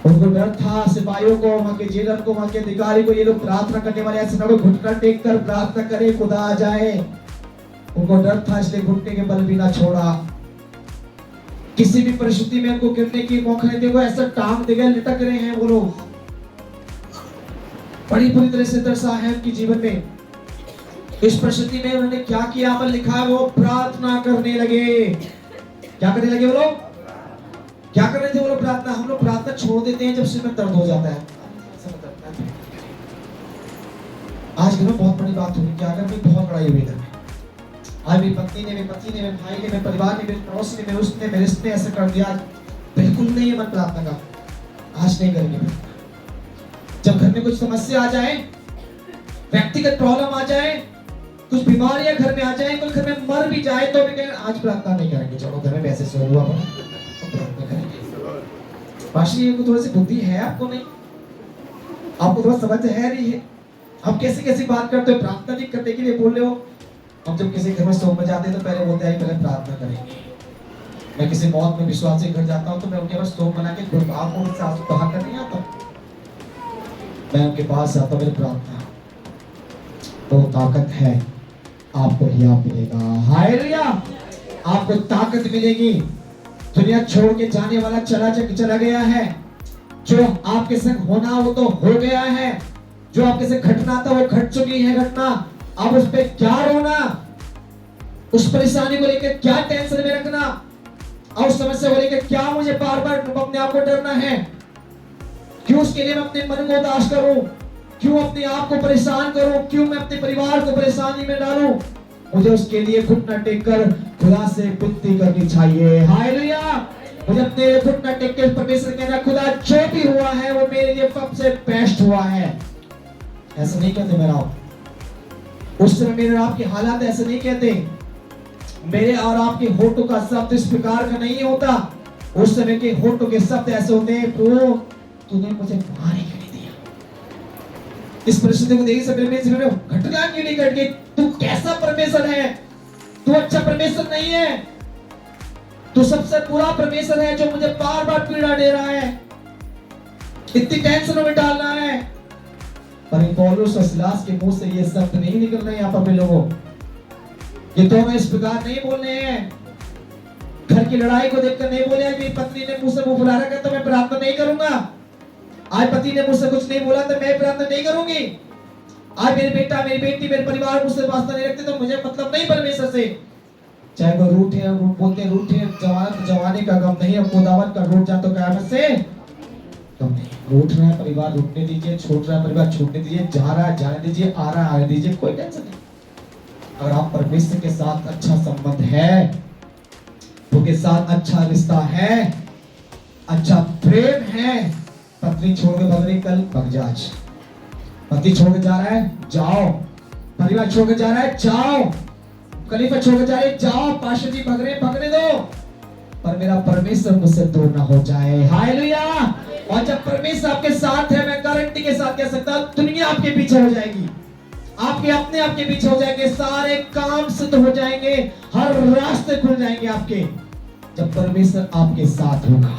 उनको डर था सिपाहियों को, वहां के जेलर को, वहां के अधिकारी को, ये लोग प्रार्थना करने वाले ऐसे ना कोई घुटना टेक कर प्रार्थना करे खुदा आ जाए। उनको डर था, इसलिए घुटने के बल भी ना छोड़ा। किसी भी परिस्थिति में उनको गिरने की मौका नहीं देगा, ऐसा टांग देगा, लटक रहे हैं वो लोग। बड़ी बुरी तरह से दर्शा है उनके जीवन में। इस परिस्थिति में उन्होंने क्या किया, अमल लिखा है, वो प्रार्थना करने लगे। क्या करने लगे वो लोग? क्या कर रहे थे वो लोग? प्रार्थना। हम लोग प्रार्थना छोड़ देते हैं जब सिर में दर्द हो जाता है। आज घर में बहुत बड़ी बात हुई, क्या घर में बहुत लड़ाई हुई घर में। आज मेरी पत्नी ने, मेरे पति ने, मेरे भाई ने, मेरे परिवार ने, मेरे पड़ोसी ने, मेरे उसने, मेरे इसने ऐसा कर दिया। बिल्कुल नहीं है मन प्रार्थना का, आज नहीं करेंगे। जब घर में कुछ समस्या आ जाए, व्यक्तिगत प्रॉब्लम आ जाए, कुछ बीमारियां घर में आ जाए, कोई घर में मर भी जाए तो भी कहें आज प्रार्थना नहीं करेंगे, चलो घर में वैसे सो हुआ प्रार्थना करेंगे। पाशी को थोड़ी सी बुद्धि है आपको? नहीं, आपको थोड़ा समझ है नहीं है? आप कैसी कैसी बात करते हो, प्रार्थना नहीं करने के लिए बोल रहे हो। हम जब किसी घर में सोम में जाते हैं तो पहले बोलते हैं पहले प्रार्थना करेंगे। मैं किसी मौत में विश्वास से घर जाता हूँ तो मैं उनके पास सोम बना के आपको उनसे आंसू बहा कर नहीं आता, मैं उनके पास आता हूँ, मेरी प्रार्थना तो ताकत है, आपको हियाव मिलेगा। हालेलुया, आपको ताकत मिलेगी। दुनिया छोड़ के जाने वाला चला गया है। जो आपके संग होना वो तो हो गया है, जो आपके संग घटना था वो घट चुकी है घटना। अब उस पे क्या रोना, उस परेशानी को लेकर क्या टेंशन में रखना, और उस समस्या को लेकर क्या मुझे बार बार अपने आप को डरना है? क्यों उसके लिए मैं अपने मन को उदास करूं? क्यों अपने आप को परेशान करूं? क्यों मैं अपने परिवार को परेशानी में डालूं? मुझे उसके लिए घुटना टेक कर खुदा से विनती करनी चाहिए। हालेलुया, मुझे अपने घुटना टेक कर परमेश्वर कहना, खुदा जो भी हुआ है वो मेरे लिए सबसे बेस्ट हुआ है। ऐसा नहीं कहते मेरा आप, उस समय मेरे आपके हालात ऐसे नहीं कहते। मेरे और आपके होठों का शब्द इस प्रकार का नहीं होता। उस समय के होठों के शब्द ऐसे होते हैं, प्रभु तूने मुझे मारे क्यों नहीं दिया? इस परिस्थिति को देखिए, सब घटना क्यों नहीं घट गई? तू कैसा परमेश्वर है? तू अच्छा परमेश्वर नहीं है, तू सबसे बुरा परमेश्वर है जो मुझे बार बार पीड़ा दे रहा है, इतनी टेंशनों में डाल रहा है। पर पौलुस और सिलास के मुंह से ये शब्द नहीं निकल रहे यहाँ पर लोगों। ये दोनों इस प्रकार नहीं बोल रहे हैं। घर की लड़ाई को देखकर नहीं बोले मेरी पत्नी ने मुझसे मुंह फुला रखा तो मैं प्रार्थना नहीं करूंगा। आज पति ने मुझसे कुछ नहीं बोला तो मैं प्रार्थना नहीं करूंगी। आज मेरे बेटा, मेरी बेटी, मेरे परिवार मुझसे वास्ता नहीं रखते तो मुझे मतलब नहीं परमेश्वर से। चाहे वो रूठ है, रूठ बोलते रूठ है, जवानी का गम नहीं है, खुदावत का रूठ जा तो कयामत से कम नहीं। रूठ रहा है परिवार, रूठने दीजिए, छोड़ रहा है परिवार, छोड़ने दीजिए, जा रहा है जाने दीजिए, आ रहा है आने दीजिए, कोई टेंशन नहीं। अगर आप परमेश्वर के साथ अच्छा संबंध है, उनके साथ अच्छा रिश्ता है, अच्छा प्रेम है, पत्नी छोड़ के भाग रही कल भाग जा, पति छोड़ के जा रहा है जाओ, परिवार छोड़ के जा रहा है जाओ, खलीफा छोड़ के जा रहे जाओ, पास्टर जी भगने दो, पर मेरा परमेश्वर मुझसे दूर ना हो जाए। हालेलुया। और जब परमेश्वर आपके साथ है, मैं गारंटी के साथ कह सकता हूं दुनिया आपके पीछे हो जाएगी, आपके अपने आपके पीछे हो जाएंगे, सारे काम सिद्ध हो जाएंगे, हर रास्ते खुल जाएंगे आपके, जब परमेश्वर आपके साथ होगा।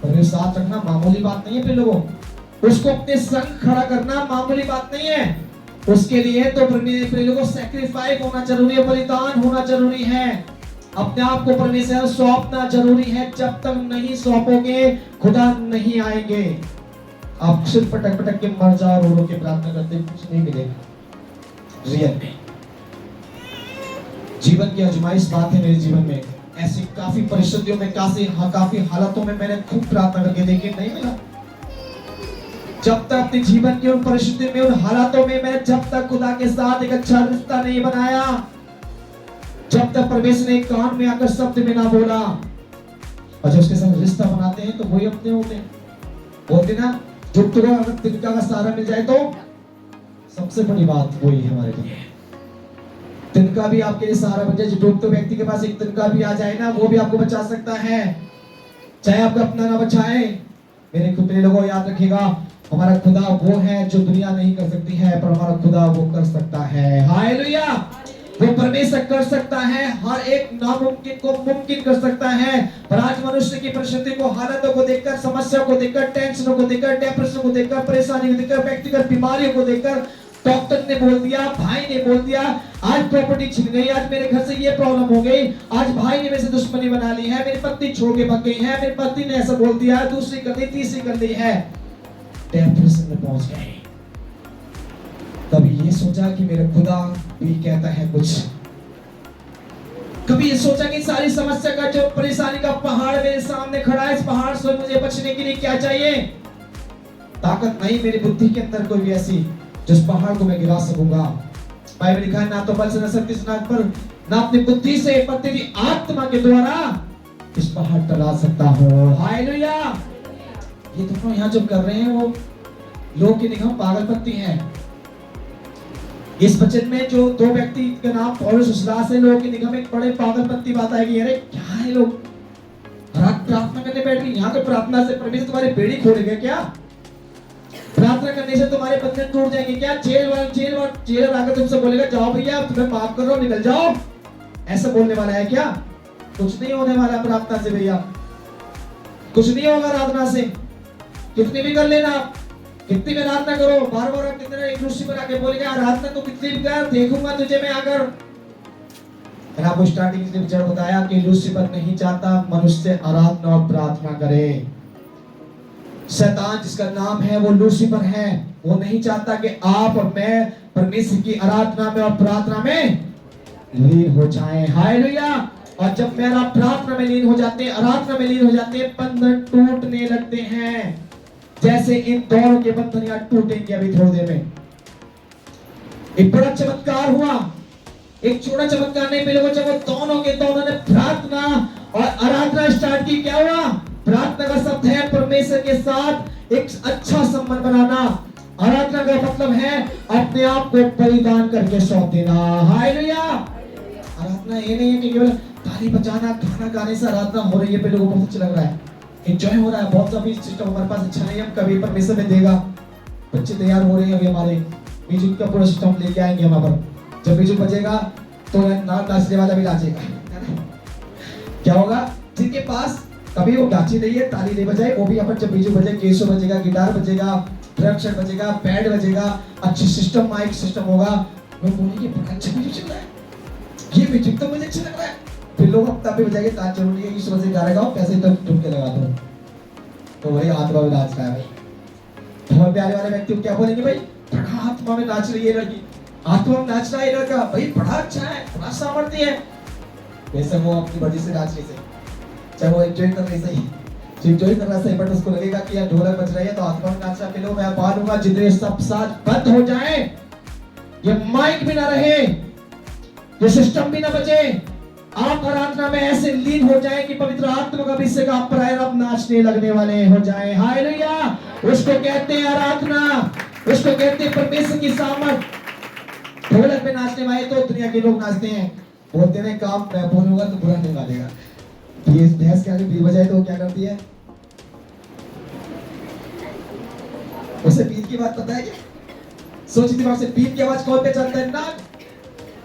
परमेश्वर साथ रखना मामूली बात नहीं है फिर लोगों, उसको अपने संग खड़ा करना मामूली बात नहीं है। उसके लिए तो लोगों सैक्रिफाइस होना जरूरी है, बलिदान होना जरूरी है, अपने आप को परमेश्वर सौंपना जरूरी है। जब तक नहीं सौंपोगे खुदा नहीं आएंगे। आप सिर्फ पटक पटक के मर जाओ, रो रो के प्रार्थना करते कुछ नहीं मिलेगा रियल में। जीवन की आजमाइश बात है मेरे जीवन में, ऐसी काफी परिस्थितियों में, काफी हालातों में मैंने खूब प्रार्थना करके देखी, नहीं मिला। जब तक अपने जीवन की उन परिस्थिति में, उन हालातों में मैं जब तक खुदा के साथ एक अच्छा रिश्ता नहीं बनाया, जब तक परमेश्वर ने कान में आकर शब्द में ना बोला, और जब उसके साथ रिश्ता बनाते हैं तो वही अपने होते हैं। बोलते ना जुट तुरा अगर तिनका का सहारा मिल जाए तो सबसे बड़ी बात वही है हमारे लिए। तिनका भी आपके लिए सहारा बन जाए, डूबते व्यक्ति के पास एक तिनका भी आ जाए ना, वो भी आपको बचा सकता है, चाहे आपका अपना ना बचाए। मेरे लोगों याद रखिएगा, हमारा खुदा वो है जो दुनिया नहीं कर सकती है, पर हमारा खुदा वो कर सकता है। हालेलुया। वो परमेश्वर कर सकता है, हर एक नामुमकिन को मुमकिन कर सकता है। पर आज मनुष्य की परिस्थिति को, हालतों को देखकर, समस्या को देखकर, टेंशनों को देखकर, डिप्रेशन को देखकर, परेशानी को देखकर, व्यक्तिगत बीमारियों को देखकर डॉक्टर ने बोल दिया, भाई ने बोल दिया, आज प्रॉपर्टी छिन गई, आज मेरे घर से ये प्रॉब्लम हो गई, आज भाई ने मेरे से दुश्मनी बना ली है, मेरी पत्नी छोड़ के भाग गई है, मेरी पत्नी ने ऐसा बोल दिया, दूसरी कर दी, तीसरी कर ली है, डिप्रेशन में पहुंच गए। कभी ये सोचा कि मेरा खुदा भी कहता है कुछ, कभी ये सोचा कि सारी समस्या का जो परेशानी का पहाड़ मेरे सामने खड़ा है, इस पहाड़ से मुझे बचने के लिए क्या चाहिए? ताकत नहीं मेरी बुद्धि के अंदर कोई भी ऐसी जिस पहाड़ को मैं गिरा सकूंगा। बाइबल लिखा है, ना तो बल से, ना शक्ति से, ना अपनी बुद्धि से, पर तेरी आत्मा के द्वारा इस पहाड़ टला सकता हो। हालेलुया। ये दोनों यहाँ जो कर रहे हैं वो लोग की निगाह पागलपंती है। इस वचन में जो दो व्यक्ति का नाम पौलुस और सिलास है, लोगों की निगाह में एक बड़े पागलपंती बात आएगी। अरे क्या है, लोग रात प्रार्थना करने बैठ गए, यहाँ तो प्रार्थना से परमेश्वर तुम्हारी बेड़ी खोलेगा क्या? प्रार्थना करने से तुम्हारे बंधन टूट जाएंगे क्या? जेलर आकर तुमसे बोलेगा जाओ भैया तुम्हें माफ कर रहा हूं, निकल जाओ, ऐसा बोलने वाला है क्या? कुछ नहीं होने वाला प्रार्थना से भैया, कुछ नहीं होगा आराधना से। कितनी भी कर लेना, कितनी भी आराधना करो, बार बार कितने एक दूसरे पर आके बोलेगा आराधना तो कितनी भी कर, देखूंगा तुझे मैं आकर। मैंने आपको स्टार्टिंग में विचार बताया कि लूसीफर नहीं चाहता मनुष्य आराधना और प्रार्थना करे। शैतान जिसका नाम है वो लूसीफर है, वो नहीं चाहता कि आप और मैं परमेश्वर की आराधना में और प्रार्थना में लीन हो जाएं। हालेलुया। और जब मेरा प्रार्थना में लीन हो जाते हैं, आराधना में लीन हो जाते हैं, बंधन टूटने लगते हैं, जैसे इन दोनों के बंधन यहाँ टूटेंगे अभी थोड़ी देर में। एक बड़ा चमत्कार हुआ, एक छोटा चमत्कार नहीं मिलेगा, जब वो दोनों के दोनों ने प्रार्थना और आराधना स्टार्ट की। क्या हुआ? प्रार्थना का शब्द है परमेश्वर के साथ एक अच्छा संबंध बनाना। आराधना का मतलब है अपने आप को बलिदान करके सौंप देना। हालेलुया। आराधना ये नहीं है कि केवल ताली बजाना, गाना गाने से आराधना हो रही है, पे लोगों को बहुत अच्छा लग रहा है, एंजॉय हो रहा है, बहुत सा भी सिस्टम हमारे पास अच्छा नहीं है, हम कभी परमेश्वर में देगा। बच्चे तैयार हो रहे हैं अभी, हमारे म्यूजिक का पूरा सिस्टम लेके आएंगे हम पर। जब म्यूजिक बजेगा तो नाचने वाला भी नाचेगा। क्या होगा? जिनके पास कभी वो गाची नहीं है, ताली नहीं बजाए, वो भी अपन जब म्यूजिक बजे, केसो बजेगा, गिटार बजेगा, ड्रम सेट बजेगा, बैंड बजेगा, अच्छी सिस्टम, माइक सिस्टम होगा, लोग बोलेंगे बड़ा अच्छा म्यूजिक चल रहा है, ये म्यूजिक तो मुझे अच्छा लग रहा है। फिर लोग तब भी बजाएंगे, ताज जरूरी है कि सुबह से गा रहे गाओ, पैसे तक ठुमके लगा दो, तो वही आत्मा में नाच रहा है भाई। बहुत प्यारे वाले व्यक्ति को क्या बोलेंगे? भाई बड़ा आत्मा में नाच रही है लड़की, आत्मा में नाच रहा है लड़का, भाई बड़ा अच्छा है, बड़ा सामर्थ्य है। वैसे वो अपनी मर्जी से नाच नहीं सही, चाहे वो एंजॉय कर रही सही, एंजॉय कर रहा सही, बट उसको लगेगा कि यार ढोलक बज रही है तो आत्मा में नाच रहा है। मैं पालूंगा जितने सब साथ बंद हो जाए, ये माइक भी ना रहे, ये सिस्टम भी ना बजे, आप आराधना में ऐसे लीन हो जाए कि पवित्र आत्मा का अभिषेक आप पर आए, आप नाचने लगने वाले हो जाए। हालेलुया। उसको कहते हैं आराधना, उसको कहते हैं परमेश्वर की सामर्थ। ढोलक पे नाचने वाले तो दुनिया के लोग नाचते हैं, बोलते हैं काम मैं बोलूंगा तो बुरा नहीं मानेगा। ये भैंस के आगे बीच बजाए तो क्या करती है? उसे बीच की बात पता है क्या? सोची दिमाग से बीच की आवाज कौन पे चलता है? नाग,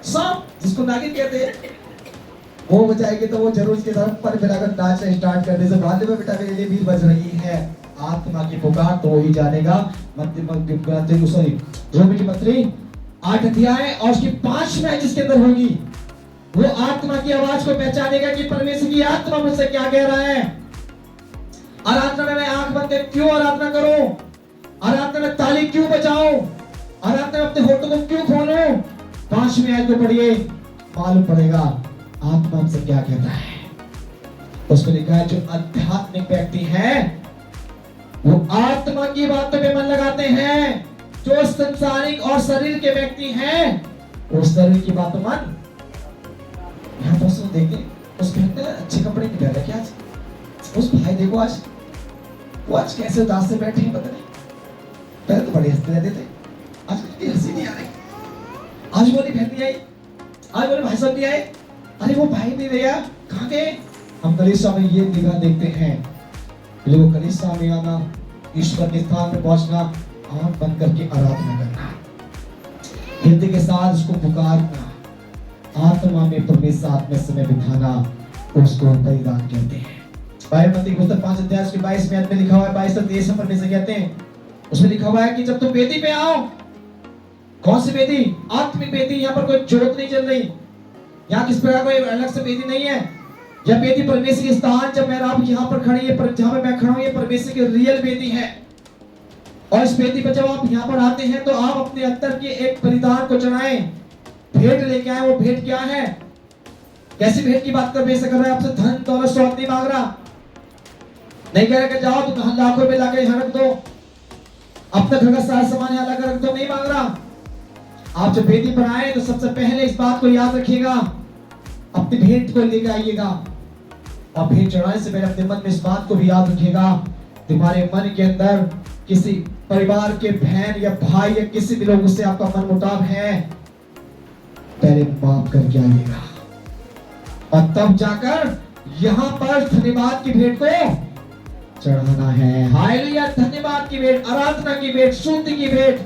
सांप, जिसको नागिन कहते हैं, वो बजाएगी तो वो जरूर उसके तरफ पर मिलाकर नाचना स्टार्ट करने से बाद में बेटा मेरे लिए बीच बज रही है, आत्मा की पुकार तो ही जानेगा। रोमी की पत्री 8 अध्याय और उसकी 5 में जिसके अंदर होगी, वो आत्मा की आवाज को पहचानेगा कि परमेश्वर की आत्मा मुझसे क्या कह रहा है। आराधना में मैं आंख बंद करके क्यों आराधना करूं? आराधना में ताली क्यों बजाऊं? आराधना में अपने होठों को क्यों खोलूं? 5वें आयत को पढ़िए, मालूम पड़ेगा आत्मा हमसे क्या कहता है। उसमें लिखा है जो आध्यात्मिक व्यक्ति हैं वो आत्मा की बातों में मन लगाते हैं, जो संसारिक और शरीर के व्यक्ति हैं वो शरीर की बातों मन। यहाँ दोस्तों देखें, उसके अच्छे कपड़े नहीं पहन रखे आज, उस भाई देखो आज वो आज कैसे उदास से बैठे हैं, पता नहीं, पहले तो बड़े हंसते रहते थे, आज उनकी हंसी नहीं आ रही। आज वो नहीं बहन आई, आज बोले भाई साहब नहीं आए, अरे वो भाई नहीं रहा, कहाँ गए? हम कलीसिया में ये निगाह देखते हैं, लोग कलीसिया में आना, ईश्वर के स्थान पे पहुंचना, आंख बंद करके आराधना करना, हृदय के साथ उसको पुकारना, आत्मा में परमेश्वर साथ में समय बिताना, उसको बलिदान कहते हैं। बाइबल मत्ती की पुस्तक 5 अध्याय उसके 22 में लिखा हुआ है, 22 से 23 में परमेश्वर कहते हैं, उसमें लिखा हुआ है कि जब तुम वेदी पे आओ कौन सी वेदी? आत्मिक वेदी। यहाँ पर कोई जोत नहीं जल रही, यहाँ किस प्रकार कोई अलग से वेदी नहीं है। यह वेदी परमेश्वर की स्थान, जब मैं आप यहाँ पर खड़ी है, जहाँ पे मैं खड़ा हूँ, ये परमेश्वर की रियल वेदी है। और इस वेदी पर जब आप यहाँ पर आते हैं तो आप अपने अंतर के एक बलिदान को चढ़ाएं, भेंट लेके आए। वो भेंट क्या है? कैसी भेंट की बात कर रहा है? आपसे धन दौलत शौक नहीं मांग रहा, नहीं कह रहा कि जाओ तुम लाखों रुपए लाके यहाँ रख दो, अपने घर का सारा सामान यहाँ लाकर रख दो, नहीं मांग रहा। आप जब वेदी पर आए तो सबसे पहले इस बात को याद रखिएगा, अपनी भेंट को लेकर आइएगा। और भेंट चढ़ाने से पहले अपने मन में इस बात को भी याद रखिएगा, तुम्हारे मन के अंदर किसी परिवार के बहन या भाई या किसी भी लोगों से आपका मन मुटाव है, पहले माफ करके आइएगा और तब जाकर यहाँ पर धन्यवाद की भेंट को चढ़ाना है। हालेलुया। धन्यवाद की भेंट, आराधना की भेंट, स्तुति की भेंट,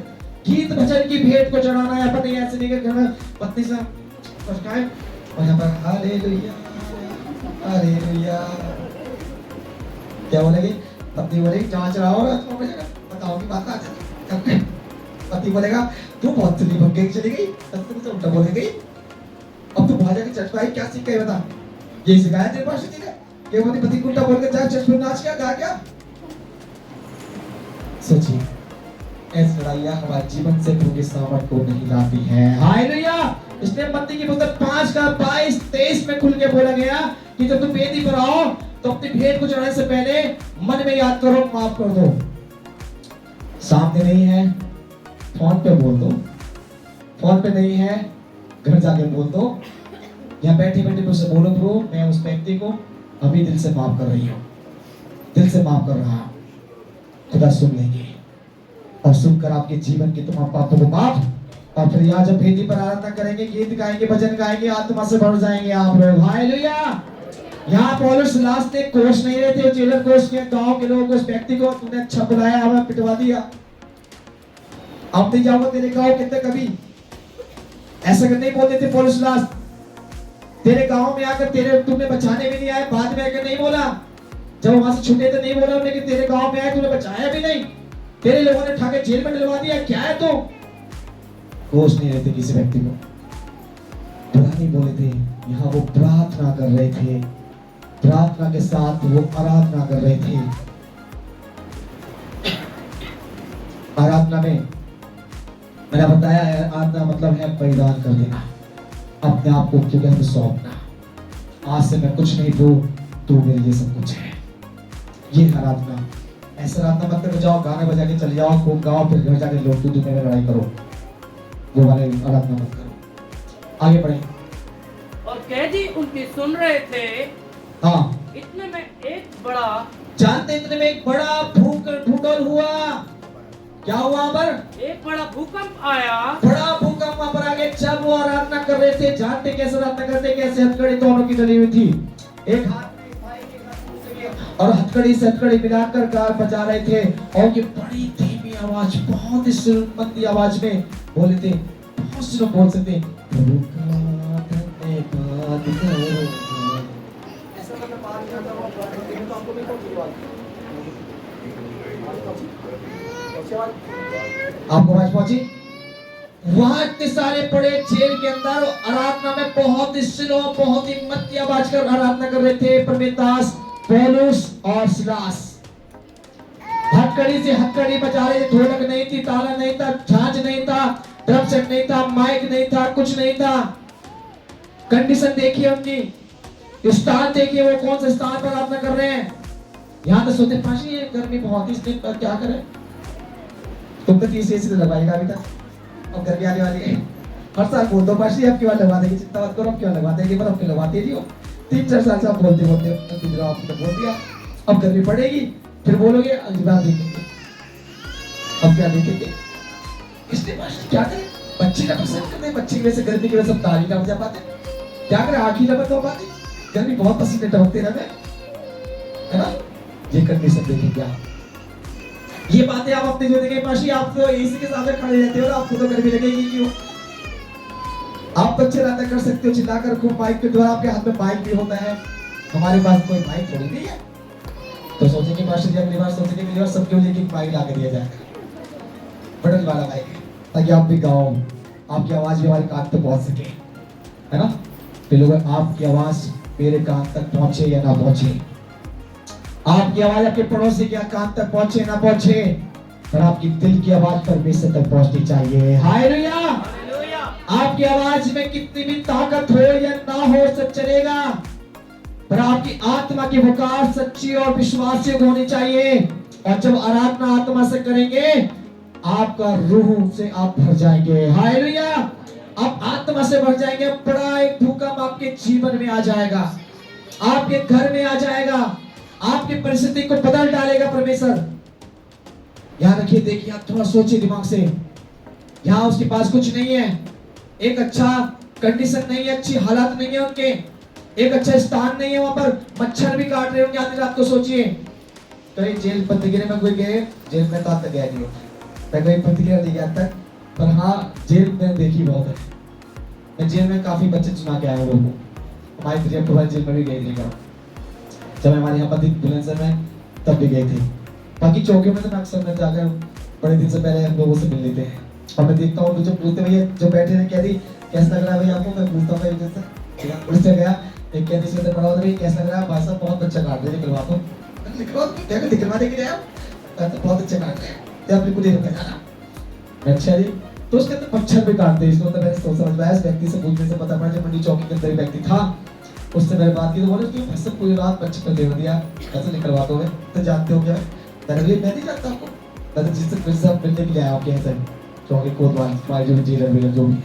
गीत भजन की भेंट को चढ़ाना है। अपन ऐसे नहीं घर में पत्नी से पहुंचाए और यहाँ पर हालेलुया हालेलुया क्या बोलेगी? पत्नी बोलेगी जहाँ चढ़ाओ बताओ की बात आ। पति बोलेगा तू बहुत चली भग गई, चली गई, तो उल्टा बोले गई। अब तू भाजा के चर्च में आई, क्या सीख गई बता? ये सिखाया तेरे पास ने कि वो पति को उल्टा बोल के जा चर्च में नाच क्या गा क्या? सोचिए, ऐसी लड़ाइयाँ हमारे जीवन से प्रभु के सामर्थ को नहीं लाती है। हालेलुया। इसलिए मत्ती की पुस्तक 5:22-23 में खुल के बोला गया कि जब तुम वेदी पर आओ तो अपनी भेंट को चढ़ाने से पहले मन में याद करो, माफ कर दो। सामने नहीं है, फोन पे बोल दो। फोन पे नहीं है, घर जाके बोल दो। यहाँ बैठे बैठे मुझसे बोलो प्रभु मैं उस व्यक्ति को अभी दिल से माफ कर रही हूँ, दिल से माफ कर रहा हूँ। खुदा सुन लेंगे और सुनकर आपके जीवन के तमाम पापों को माफ। और फिर यहाँ जब वेदी पर आराधना करेंगे, गीत गाएंगे, भजन गाएंगे, आत्मा से भर जाएंगे आप लोग। हालेलुया। यहाँ पौलुस सिलास ने कोष नहीं रहे थे, जेलर कोष के गांव के लोग उस व्यक्ति को तूने अच्छा बुलाया, हमें पिटवा दिया, अब नहीं जाऊंगा तेरे गांव। कितने कभी ऐसा नहीं बोलते थे पौलुस सिलास, तेरे गांव में आकर तेरे तुमने बचाने भी नहीं आए, बाद में आकर नहीं बोला, जब वहां से छूटे थे नहीं बोला लेकिन तेरे गांव में आए तूने बचाया भी नहीं, तेरे लोगों ने ठाके जेल में डलवा दिया, क्या है तो? कोष नहीं रहते किसी व्यक्ति को, बुरा नहीं बोले थे। यहाँ वो प्रार्थना कर रहे थे, प्रार्थना के साथ वो आराधना कर रहे थे। आराधना में मैंने बताया है, आराधना मतलब है बलिदान कर देना, अपने आप को खुदा में सौंपना। आज से मैं कुछ नहीं दू, तू मेरे लिए सब कुछ है। ये आराधना। ऐसा आराधना मत करो जाओ गाने बजा के चले जाओ, खूब गाओ, फिर घर जाके लोग तू में लड़ाई करो, वो वाले आराधना मत करो। आगे बढ़े। और कैदी उनकी सुन रहे थे। हाँ। इतने में एक बड़ा, जानते इतने में एक बड़ा भूकंप हुआ। क्या हुआ? पर एक बड़ा भूकंप आया। बड़ा भूकंप वहां पर आ गया। जब वो आराधना कर रहे थे, जानते कैसे आराधना करते? कैसे? हथकड़ी दोनों की डली हुई थी, एक हाथ और हथकड़ी से हथकड़ी मिलाकर कार बजा रहे थे। और ये बड़ी धीमी आवाज, बहुत ही सुरमंदी आवाज में बोले थे। बहुत से लोग बोल सकते प्रभु का धन्यवाद करो। ऐसा मतलब बात नहीं आता, तो आपको नहीं पहुंची आपको आवाज पहुंची? वहां इतने सारे पड़े जेल के अंदर आराधना में बहुत ही स्लो, बहुत ही मध्य आवाज कर आराधना कर रहे थे परमेदास पौलुस और सिलास। हथकड़ी से हथकड़ी बजा रहे थे, ढोलक नहीं थी, ताला नहीं था, झांझ नहीं था, ड्रम सेट नहीं था, माइक नहीं था, कुछ नहीं था। कंडीशन देखिए उनकी, स्थान देखिए, वो कौन से स्थान पर आराधना कर रहे हैं। यहाँ तो सोते फांसी है, गर्मी बहुत ही, इसलिए क्या करें? तुम तो 30 एसी लगवाएगा अभी तक, अब गर्मी आने वाली है। हर साल बोल दो फांसी अब क्यों लगवा देगी, चिंता मत करो, अब क्यों लगवा देगी, पर अब क्यों लगवाते ही हो। 3-4 साल से आप बोलते बोलते आपने बोल दिया, अब गर्मी पड़ेगी, फिर बोलोगे अगला देखेंगे, अब क्या देखेंगे? इसलिए फांसी क्या करें? बच्चे का पसंद करते हैं, बच्चे की वजह से गर्मी की वजह से ताली ना बजा पाते, क्या करें? आँख ही ना बंद हो पाती, गर्मी बहुत पसीने टपकते रहते, है ना? ये कंडीशन देखेंगे आप। ये बातें आप अपने जो देखेंगे पाशी, आप तो एसी के सामने खड़े रहते हो ना, आपको तो गर्मी लगेगी क्यों? आप तो चिल्लाते कर सकते हो, चिल्लाकर खूब माइक के द्वारा, आपके हाथ में माइक भी होता है, हमारे पास कोई माइक थोड़ी नहीं है। तो सोचेंगे पाशी जी अगली बार, सोचेंगे अगली बार सबके लिए एक माइक ला के दिया जाएगा, बटन वाला माइक। ताकि आप भी गाओ, आपकी आवाज भी हमारे कान तक पहुंच सके, है ना। तो लोग आपकी आवाज मेरे कान तक पहुंचे या ना पहुंचे, आपकी आवाज आपके पड़ोसी के कान तक पहुंचे ना पहुंचे, पर आपकी दिल की आवाज परमेश्वर तक पहुंचनी चाहिए। हालेलुया। आपकी आवाज में कितनी भी ताकत हो या ना हो सब चलेगा, पर आपकी आत्मा की पुकार सच्ची और विश्वासी होनी चाहिए। और जब आराधना आत्मा से करेंगे, आपका रूह से आप भर जाएंगे। हालेलुया। आप आत्मा से भर जाएंगे। बड़ा एक भूकंप आपके जीवन में आ जाएगा, आपके घर में आ जाएगा, आपकी परिस्थिति को बदल डालेगा परमेश्वर। यहाँ रखिए, देखिए, आप थोड़ा सोचिए दिमाग से। यहाँ उसके पास कुछ नहीं है, एक अच्छा कंडीशन नहीं है, अच्छी हालात नहीं है उनके, एक अच्छा स्थान नहीं है, वहां पर मच्छर भी काट रहे होंगे आधी रात को। सोचिए, कहीं जेल बंदीगिरी में कोई गए, जेल में तो आज तक गया नहीं, मैं कहीं बंदीगिरी नहीं गया तक, पर हाँ जेल में देखी बहुत है। मैं जेल में काफी बच्चे चुना के आया लोगों को, हमारी प्रियपुरा जेल में भी गए थे जब हमारे यहाँ पर बुलंदशहर में, तब भी गए थे। बाकी चौकियों में तो मैं अक्सर में जाकर बड़े दिन से पहले हम लोगों से मिल लेते हैं, और मैं देखता हूँ जो पूछते भैया जो बैठे हैं, कहती कैसा लग रहा है भैया आपको, मैं पूछता हूँ पुलिस से गया, एक कहती से पड़ा होता है कैसा लग रहा है, भाई साहब बहुत अच्छा काट रहे, निकलवा दो, निकलवाने के लिए आप बहुत अच्छा काट रहे हैं, आप बिल्कुल नहीं जाना। अच्छा जी, तो उसके अंदर मच्छर भी काटते हैं। इसको तो मैंने सोच समझ पाया, इस व्यक्ति से पूछने से पता पड़ा, जब मंडी चौकी के अंदर व्यक्ति था, उससे मैंने बात की तो बोले कि सब पूरी रात मच्छर पर दे दिया, कैसे निकलवा दोगे, तो जानते हो क्या मैं नहीं जानता आपको, मैं तो जिससे फिर से आप मिलने के लिए आया आपके यहाँ से चौकी कोतवाल, हमारे जो भी जेलर वेलर जो भी है।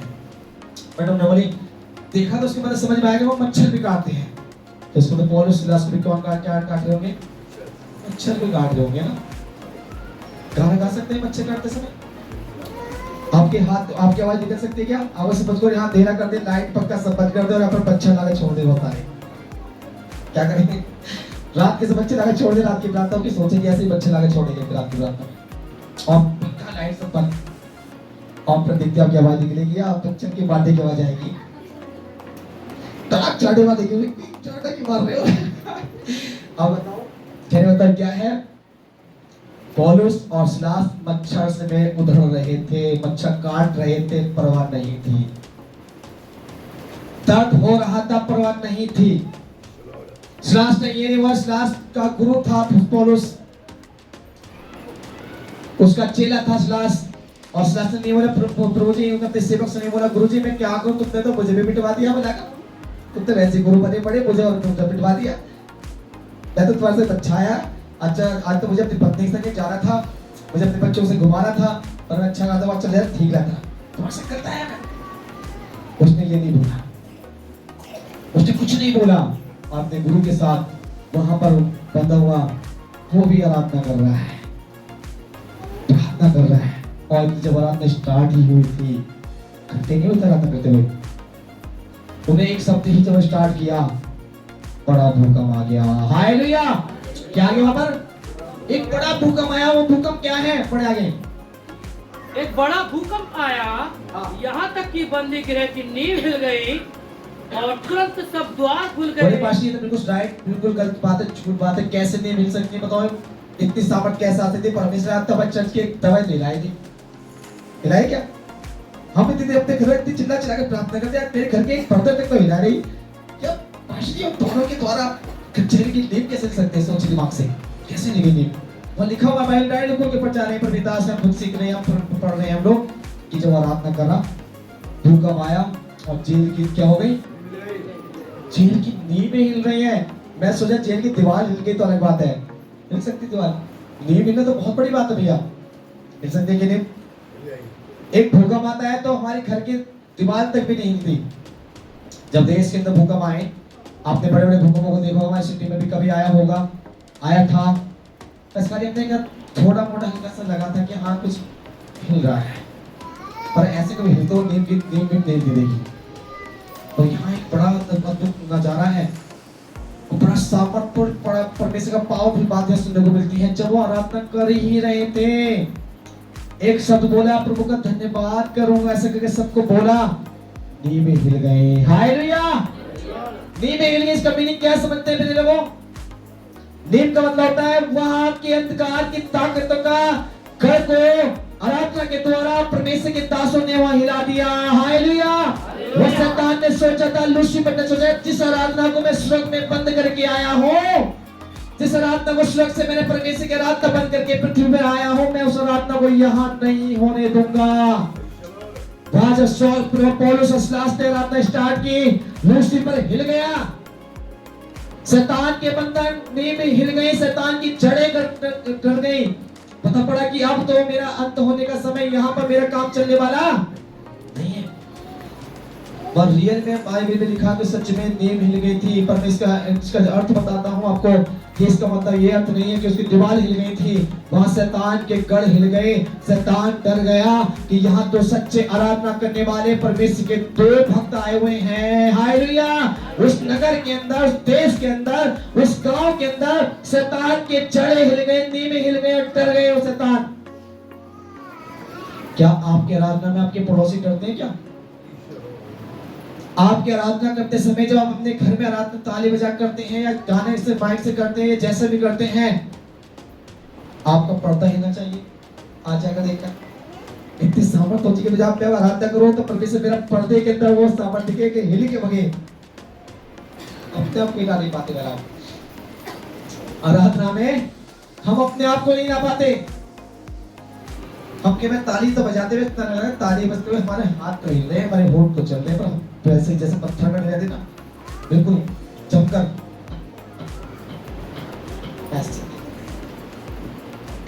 मैडम ने बोली देखा तो उसके बाद समझ में आया कि वो मच्छर भी काटते हैं। तो इसको तो पौलुस सिलास को भी कौन काट रहे होंगे, मच्छर भी काट रहे होंगे ना। गाना गा सकते हैं मच्छर काटते समय? आपके हाथ, आपकी आवाज निकल सकती है क्या? आवाज से बचको यहाँ देरा कर दे, लाइट पक्का सब बंद कर दे और यहाँ पर मच्छर लाके छोड़ दे। होता है क्या करेंगे? रात के से बच्चे लाके छोड़ दे, रात की प्रार्थना की सोचेंगे ऐसे ही बच्चे लाके छोड़ेंगे रात की प्रार्थना, और पक्का लाइट सब बंद, और प्रतिज्ञा की आवाज निकलेगी, आप बच्चन की बातें की आवाज आएगी, तड़ाक चाटे वाले चाटा की मार रहे हो। अब बताओ कहने मतलब क्या है? पौलुस और सिलास मच्छर से में उधर रहे थे, मच्छर काट रहे थे, परवाह नहीं थी, दर्द हो रहा था, परवाह नहीं थी। सिलास ने ये नहीं हुआ, सिलास का गुरु था पौलुस, उसका चेला था सिलास, और सिलास ने नहीं बोला प्रभु जी, अपने सेवक से नहीं बोला गुरु जी मैं क्या करूं, तुमने तो मुझे भी पिटवा दिया, बोला तुम तो वैसे गुरु बने पड़े, मुझे और तुमने पिटवा दिया, मैं तो तुम्हारे से अच्छा आया। अच्छा आज तो मुझे अपनी पत्नी से जाना था, मुझे अपने बच्चों से घुमाना था, और मैं अच्छा गाता हुआ चल जाए ठीक रहता, तुम्हारे करता है मैं। उसने ये नहीं बोला, उसने कुछ नहीं बोला, अपने गुरु के साथ वहां पर बंधा हुआ वो भी आराधना कर रहा है, प्रार्थना कर रहा है। और जब आराधना स्टार्ट ही हुई थी, घंटे नहीं होता आराधना करते हुए, उन्हें एक शब्द ही जब स्टार्ट किया, बड़ा भूकंप आ गया। हालेलुया। क्या आ गया? वहां पर एक बड़ा भूकंप आया। वो भूकंप क्या है? पढ़े आगे। एक बड़ा भूकंप आया, यहाँ तक कि बंदी गृह की नींव हिल गई और तुरंत सब द्वार खुल गए। बड़े पास ये तो बिल्कुल राइट, बिल्कुल गलत बात है, झूठ बात है। कैसे नहीं मिल सकती बताओ? इतनी सामर्थ कैसे आती थी? परमेश्वर आप तब चर्च की दवाई ले थी, हिलाए क्या? हम इतनी देर अपने घर में इतनी चिल्ला चिल्ला के प्रार्थना करते हैं, मेरे घर के एक पर्दे तक तो हिला रही, क्या पास्टर जी दोनों के द्वारा कचहरी की नींव कैसे सकते हैं? सोच दिमाग से कैसे निकली नींव? वहाँ लिखा हुआ बाइबल राइट लोगों के ऊपर जा रहे हैं, पर पिता से हम खुद सीख रहे हैं, हम पढ़ रहे हैं हम लोग कि जब आराधना करा भूकंप आया और जेल की क्या हो गई? जेल की नींवें हिल रही हैं। मैं सोचा जेल की दीवार हिल गई तो अलग बात है, हिल सकती दीवार, नींव हिलना तो बहुत बड़ी बात है भैया, हिल सकती है कि नहीं? एक भूकंप आता है तो हमारे घर की दीवार तक भी नहीं हिलती। जब देश के अंदर भूकंप आए, आपने बड़े बड़े भूकंपों को देखा होगा, सिटी में भी कभी आया होगा, आया था, बस खाली हमने थोड़ा मोटा हल्का सा लगा था कि हाँ कुछ हिल रहा है, पर ऐसे कभी हिल तो नींव नहीं देगी। तो यहाँ एक बड़ा अद्भुत नजारा है, बड़ा सामर्थ परमेश्वर का पावरफुल बातें सुनने को मिलती है। जब वो आराधना कर ही रहे थे, एक शब्द बोला, प्रभु का धन्यवाद करूंगा, ऐसे करके सबको बोला, नींवें हिल गए। हालेलुया। नींवें हिल गई, इसका मीनिंग क्या समझते हैं मेरे लोगों? नींव का मतलब होता है वहां की अंधकार की ताकतों का घर को आराधना के द्वारा परमेश्वर के दासों ने वहां हिला दिया। हालेलुया। वो शैतान ने सोचा था, लूसीफर ने सोचा, जिस आराधना को मैं स्वर्ग में बंद करके आया हूं, जिस आराधना को स्वर्ग से मैंने परमेश्वर की आराधना बंद करके पृथ्वी पर आया हूं, मैं उस आराधना को यहां नहीं होने दूंगा। वहां जब पौलुस अस्लास ने आराधना स्टार्ट की, लूसीफर हिल गया, शैतान के बंधन नींव हिल गई, शैतान की जड़ें कर गई। पता पड़ा कि अब तो मेरा अंत होने का समय, यहाँ पर मेरा काम चलने वाला नहीं है। और रियल में बाइबल में लिखा कि सच में नींव हिल गई थी। पर मैं इसका अर्थ बताता हूँ आपको कि इसका मतलब ये अर्थ नहीं है कि उसकी दीवार हिल गई थी। वहां शैतान के गढ़ हिल गए। शैतान डर गया कि यहाँ तो सच्चे आराधना करने वाले परमेश्वर के 2 भक्त आए हुए हैं। हालेलुया। उस नगर के अंदर, उस देश के अंदर, उस गांव के अंदर शैतान के जड़ें हिल गए, नींवें हिल गए, डर गए वो शैतान। क्या आपकी आराधना में आपके पड़ोसी डरते हैं? क्या आपकी आराधना करते समय जब आप अपने घर में आराधना ताली बजा करते हैं या गाने से माइक से करते हैं, जैसे भी करते हैं, आपका पर्दा हिलना चाहिए। आ जाएगा देखा, इतनी सामर्थ होती है कि जब आप आराधना करो तो परमेश्वर मेरा पर्दे के अंदर वो सामर्थ दिखे कि हिल के बगे अपने आप हिला नहीं पाते। आराधना में हम अपने आप को नहीं ला पाते। हम केवल ताली तो बजाते हुए इतना लगा, ताली बजते हुए हमारे हाथ तो हिल रहे हैं, हमारे होंठ तो चल रहे हैं, पर हम वैसे जैसे पत्थर में रहते ना, बिल्कुल जमकर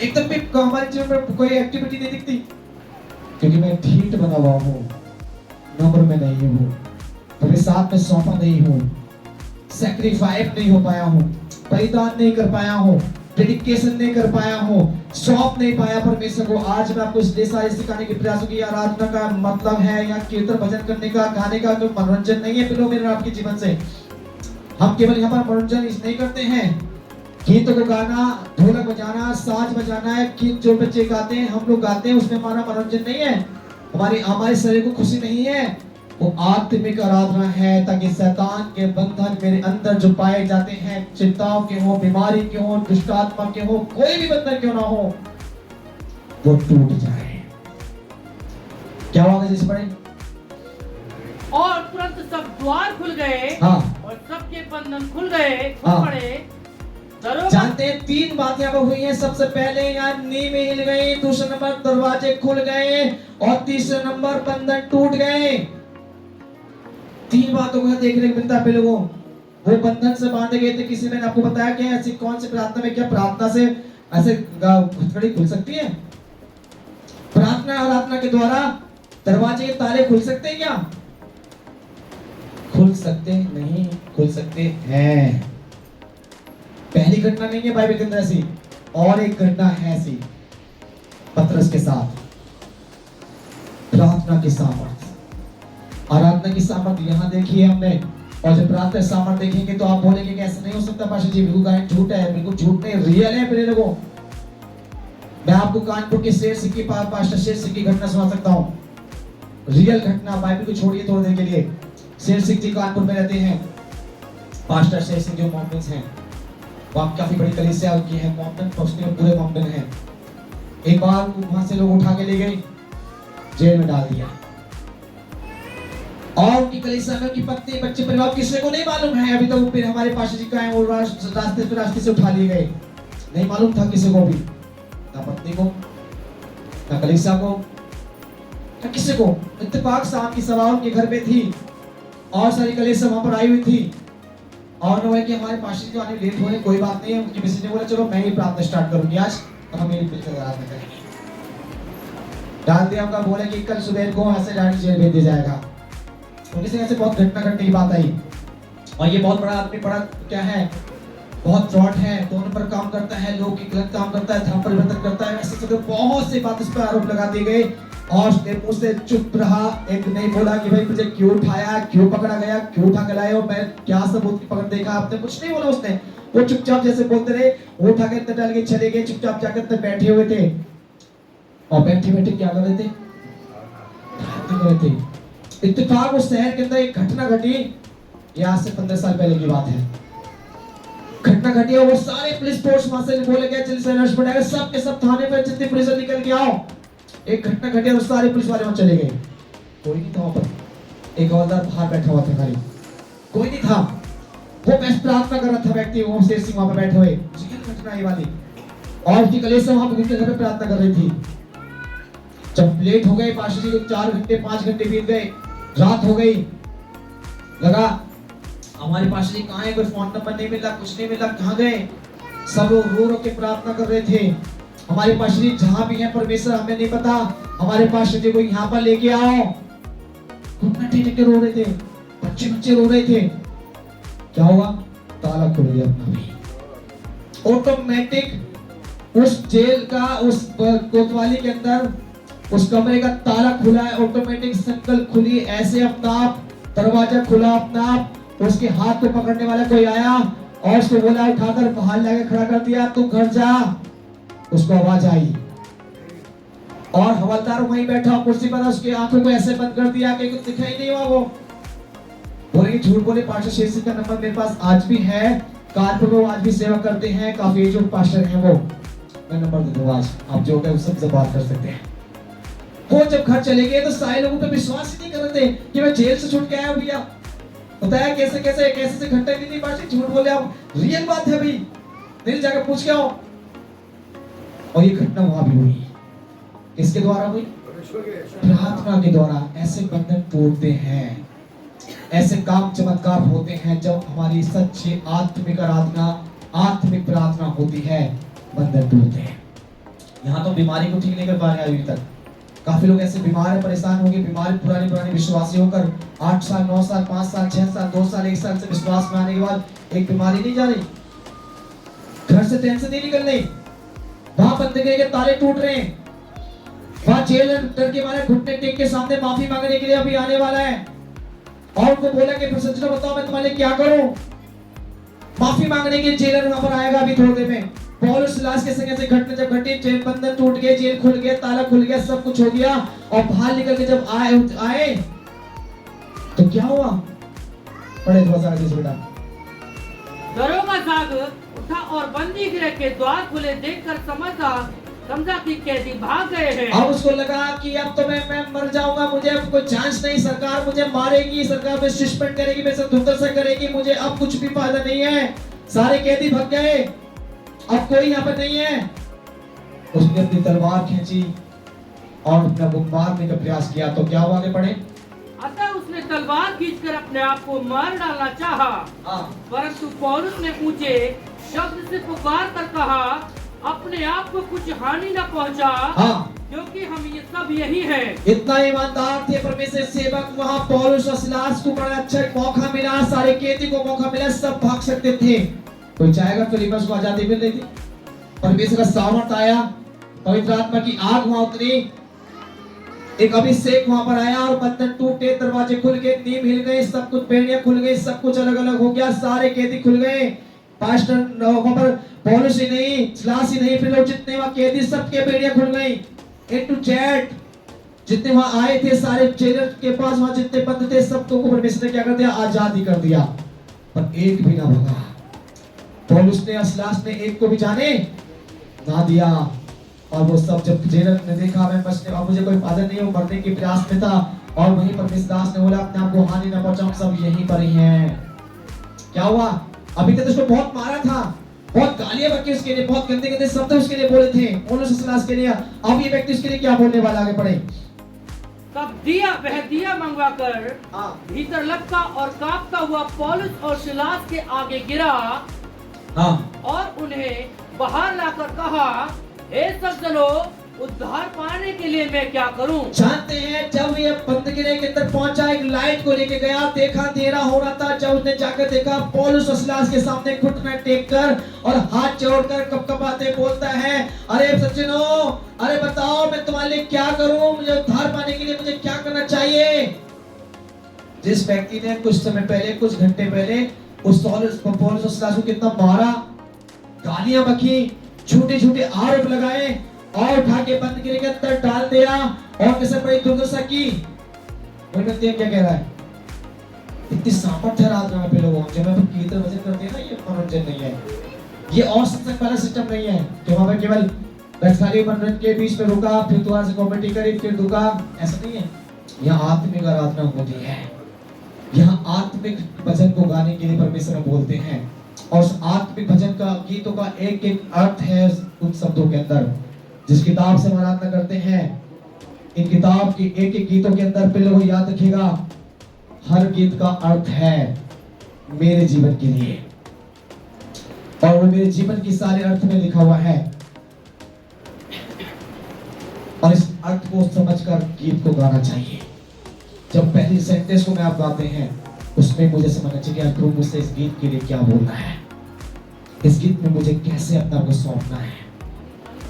एकदम भी हमारे जीवन में कोई एक्टिविटी नहीं दिखती, क्योंकि मैं ढीठ बना हुआ हूँ, नम्र में नहीं हूँ, कभी साथ में सौंपा नहीं हूँ, सैक्रिफाइस नहीं हो पाया हूँ, बलिदान नहीं कर पाया हूँ, डेडिकेशन नहीं कर पाया हूँ, सौंप नहीं पाया परमेश्वर को। आज मैं आपको इसलिए सारी सिखाने की प्रयास की आराधना का मतलब है या कीर्तन भजन करने का, गाने का कोई मनोरंजन नहीं है पिलो मेरे आपके जीवन से। हम केवल यहाँ पर मनोरंजन इस नहीं करते हैं, गीतों को गाना, ढोलक बजाना, साज बजाना है, गीत जो बच्चे गाते हैं हम लोग गाते हैं, उसमें हमारा मनोरंजन नहीं है, हमारे शरीर को खुशी नहीं है, वो आत्मिक आराधना है, ताकि शैतान के बंधन मेरे अंदर जो पाए जाते हैं, चिंताओं के हो, बीमारी के हो, दुष्ट आत्मा के हो, कोई भी बंधन क्यों ना हो, वो टूट जाए। क्या होगा जिस पढ़े? और तुरंत सब द्वार खुल गए। हाँ। और सबके बंधन खुल गए, खुल हाँ। पड़े। जानते हैं 3 बातें यहाँ पर हुई हैं। सबसे पहले यहाँ नींवें हिल गई, दूसरा नंबर दरवाजे खुल गए और तीसरा नंबर बंधन टूट गए। 3 बातों को देखने को मिलता है लोगों। वो बंधन से बांधे गए थे। किसी ने आपको बताया कि ऐसी कौन सी प्रार्थना में, क्या प्रार्थना से ऐसे हथकड़ी खुल सकती है? प्रार्थना आराधना के द्वारा दरवाजे के ताले खुल सकते हैं क्या? खुल सकते नहीं, खुल सकते हैं। पहली घटना नहीं है बाइबल के अंदर ऐसी, और एक घटना है ऐसी पतरस के साथ। प्रार्थना की सामर्थ, आराधना की सामर्थ यहाँ देखी है हमने। और जब प्रार्थना सामर्थ देखेंगे तो आप बोलेंगे कि ऐसा नहीं हो सकता पाशा जी, बिल्कुल गायन झूठ है। बिल्कुल झूठ नहीं, रियल है मेरे लोगों। मैं आपको कानपुर के शेर सिंह की पास्टर शेर सिंह की घटना सुना सकता हूँ। रियल घटना, बाइबल को छोड़िए थोड़ी देर के लिए। शेर सिंह जी कानपुर में रहते हैं। पास्टर शेर सिंह जो मॉमडन्स हैं, वहाँ काफी बड़ी कलीसिया उनकी है, मॉमडन पूरे मॉमडन है। एक बार वहां से लोग उठा के ले गए, जेल में डाल दिया। और उनकी कलीसिया में उनकी पत्नी, बच्चे, परिवार किसी को नहीं मालूम है अभी तक। फिर हमारे पाशा जी का है, वो रास्ते से उठा लिए गए। नहीं मालूम था किसी को भी, ना पत्नी को, ना कलीसिया को, ना किसी को। इत्तेफाक शाम की सभा उनके घर पे थी और सारी कलीसिया वहां पर आई हुई थी। और वो है कि हमारे पाशा जी को आने लेट हो रहे, कोई बात नहीं है। उनकी मिसेज ने बोला चलो मैं ही प्रार्थना स्टार्ट करूंगी आज, और हम यही मिलकर आराधना करेंगे। डाल दिया उनका, बोला कि कल सुबह को ऐसे डायरेक्ट जेल भेज दिया जाएगा। उनके से ऐसे बहुत घटना घटने की बात आई। और ये बहुत बड़ा आदमी, बड़ा क्या है, बहुत फ्रॉड है, दोनों पर काम करता है, लोगों की गलत काम करता है, धर्म परिवर्तन करता है, ऐसे सब बहुत सी बात इस पर आरोप लगा दिए गए। और उसने मुंह से चुप रहा, एक नहीं बोला कि भाई मुझे क्यों उठाया, क्यों पकड़ा गया, क्यों उठा के लाए हो, मैं क्या सबूत की पकड़ देखा आपने, कुछ नहीं बोला उसने। वो चुपचाप जैसे बोलते रहे, वो उठा के डाल के चले गए, चुपचाप जाकर बैठे हुए थे। और बैठे बैठे क्या कर रहे थे? प्रार्थना कर रहे थे। इत्तेफाक उस शहर के अंदर एक घटना घटी, ये आज से 15 साल पहले की बात है। घटना घटी और वो सारे पुलिस फोर्स वहां से बोले गए चल सर्च पड़ेगा, सब के सब थाने पर जितने पुलिस निकल के आओ। एक घटना घटी और सारे पुलिस वाले वहां चले गए, कोई नहीं था वहां पर। एक हवलदार बाहर बैठा हुआ था खाली, कोई नहीं था। वो बस प्रार्थना कर रहा था व्यक्ति, वो शेर सिंह वहां पर बैठे हुए, घटना ये वाली, और उसकी कलीसिया वहां पर उनके घर पे प्रार्थना कर रही थी। जब लेट हो गए पास्टर जी को, 4 घंटे 5 घंटे बीत गए, रात हो गई, लगा हमारे पास्टर जी कहाँ है, कोई फोन नंबर नहीं मिला, कुछ नहीं मिला, कहाँ गए। सब लोग रो रो के प्रार्थना कर रहे थे, हमारे पास्टर जी जहां भी है परमेश्वर हमें नहीं पता, हमारे पास्टर जी को यहाँ पर लेके आओ। घुटना टेक के रो रहे थे, बच्चे रो रहे थे। क्या हुआ, ताला खुल गया अपना भी ऑटोमेटिक। उस जेल का, उस कोतवाली के अंदर उस कमरे का ताला खुला है, ऑटोमेटिक संकल खुली, ऐसे अपना आप दरवाजा खुला अपना आप। उसके हाथ को पकड़ने वाला कोई आया और उसको बोला, उठाकर बाहर लाके खड़ा कर दिया, तू घर जा। उसको आवाज आई और हवलदार वहीं बैठा कुर्सी पर, उसकी आंखों को ऐसे बंद कर दिया कि कुछ दिखाई नहीं हुआ। वो बोले झूठ बोले, पास्टर शेर सिंह का नंबर मेरे पास आज भी है, कार पर वो आज भी सेवा करते हैं, काफी एज्ड पास्टर हैं वो, मैं नंबर दे दूंगा, आज आप जो है सबसे बात कर सकते हैं। वो जब घर चले गए तो सारे लोगों पे विश्वास ही नहीं कर रहे थे कि मैं जेल से छूट के आया भैया। बताया कैसे कैसे कैसे से घंटे भी नहीं पास्टर झूठ बोले, आप रियल बात है भाई, दिल जाकर पूछ के आओ। और ये घटना वहां भी हुई, किसके द्वारा हुई, प्रार्थना के द्वारा। ऐसे बंधन तोड़ते हैं, ऐसे काम चमत्कार होते हैं जब हमारी सच्ची आत्मिक आराधना, आत्मिक प्रार्थना होती है, बंधन टूटते हैं। यहाँ तो बीमारी को ठीक नहीं कर पा रहे अभी तक, काफी लोग ऐसे बीमार है, परेशान हो गए, बीमारी पुरानी विश्वासी होकर 8 साल 9 साल 5 साल 6 साल 2 साल 1 साल से विश्वास में आने के बाद एक बीमारी नहीं जा रही, घर से टेंशन नहीं निकल रही, वहां बंदगी के ताले टूट रहे हैं, वहां जेल डर के मारे घुटने टेक के सामने माफी मांगने के लिए अभी आने वाला है और उनको बोला कि सज्जनों बताओ मैं तुम्हारे लिए क्या करूं। माफी मांगने के जेलर वहां पर आएगा अभी थोड़ी देर में। पौलुस सिलास के संग ऐसे घटना जब घटी, जेल बंधन टूट गए, जेल खुल गया, ताला खुल गया, सब कुछ हो गया और बाहर निकल के जब आए तो क्या हुआ, पढ़े थोड़ा सा बेटा। दरोगा जाग उठा और बंदी गृह के द्वार खुले देखकर समझा कि कैदी भाग गए हैं। अब उसको लगा कि अब तो मैं मर जाऊंगा, मुझे अब कोई चांस नहीं, सरकार मुझे मारेगी, सरकार मुझे सस्पेंड करेगी, मेरे साथ धुंधल करेगी, मुझे अब कुछ भी फायदा नहीं है, सारे कैदी भाग गए, अब कोई यहाँ पर नहीं है। उसने अपनी तलवार खींची और अपना मुख मारने का प्रयास किया, तो क्या हुआ, आगे पढ़े। अतः उसने तलवार खींचकर अपने आप को मार डालना चाहा, परंतु पौलुस ने ऊंचे शब्द से पुकार कर कहा, अपने आप को कुछ हानि न पहुंचा, क्योंकि हम ये सब यही हैं। इतना ईमानदार थे परमेश्वर सेवक, वहाँ पौलुस और सिलास को बड़ा अच्छा मौका मिला, सारे कैदी को मौका मिला, सब भाग सकते थे। कोई चाहेगा फिलिप्पस को आजादी मिल रही थी, परमेश्वर का सामर्थ आया, पवित्र आत्मा की आग वहां उतरी, एक अभिषेक वहां पर आया और बंधन टूटे, दरवाजे खुल गए, नींव हिल गए, सब कुछ बेड़ियां खुल गई, सब कुछ अलग अलग हो गया, सारे कैदी खुल गए। पास्टर वहां पर पौलुस ही नहीं, सिलास ही नहीं, फिर लोग जितने वहां कैदी सबके बेड़ियां खुल गई, ए टू जेड जितने वहां आए थे, सारे जेलर के पास वहां जितने बंद थे, सबको परमेश्वर ने क्या कर दिया, आजादी कर दिया, पर एक भी ना भगा। पौलुस ने, सिलास ने एक को भी जाने ना दिया। और वो सब जब जेलर ने देखा मैं बचने और मुझे कोई फायदा नहीं हो, मरने के प्रयास में था, और वहीं परमेश्वर दास ने बोला अपने आप को हानि न पहुंचाऊं, सब यहीं पर ही हैं। क्या हुआ, अभी तक उसको बहुत मारा था, बहुत गालियां बकी उसके लिए, बहुत गंदे गंदे शब्द उसके लिए बोले थे पौलुस और सिलास के लिए। अब ये व्यक्ति उसके लिए क्या बोलने वाला, आगे पढ़े। तब वह दिया मंगवाकर भीतर लपका और कांपता हुआ पौलुस और सिलास के आगे गिरा और उन्हें बाहर लाकर कहा, हे सज्जनों, उद्धार पाने के लिए मैं क्या करूं। जानते हैं जब ये बंदगिरे के अंदर पहुंचा, एक लाइट को लेके गया, देखा अंधेरा हो रहा था, जब उसने जाकर देखा पौलुस और सिलास के सामने घुटना टेक कर और हाथ जोड़कर कपकपाते बोलता है, अरे सज्जनों, अरे बताओ मैं तुम्हारे लिए क्या करूं, मुझे उद्धार पाने के लिए मुझे क्या करना चाहिए। जिस व्यक्ति ने कुछ समय पहले, कुछ घंटे पहले उस पौलुस और सिलास को कितना मारा, गालियां बकी, झूठे झूठे आरोप लगाए और उठा के बंदगिरी के अंदर डाल दिया और कैसे बड़ी दुर्दशा की। वो व्यक्ति क्या कह रहा है, इतनी सामर्थ्य है आराधना में लोगों, जब हम कीर्तन भजन करते हैं ना, ये मनोरंजन नहीं है, ये और सत्संग वाला सिस्टम नहीं है कि वहां पर केवल खाली मनोरंजन के बीच में रुका, फिर थोड़ा सा कॉमेडी करी, फिर रुका, ऐसा नहीं है। यहाँ आत्मिक आराधना होती है। यहाँ आत्मिक भजन को गाने के लिए परमेश्वर बोलते हैं, और उस आत्मिक भजन का, गीतों का एक एक अर्थ है उन शब्दों के अंदर। जिस किताब से हम आराधना करते हैं, इन किताब की एक एक गीतों के अंदर पहले वो याद रखिएगा, हर गीत का अर्थ है मेरे जीवन के लिए, और वो मेरे जीवन की सारे अर्थ में लिखा हुआ है। और इस अर्थ को समझकर गीत को गाना चाहिए। जब पहली सेंटेंस को मैं आप गाते हैं, उसमें मुझे समझना चाहिए प्रभु मुझसे इस गीत के लिए क्या बोलना है, इस गीत में मुझे कैसे अपना को सौंपना है,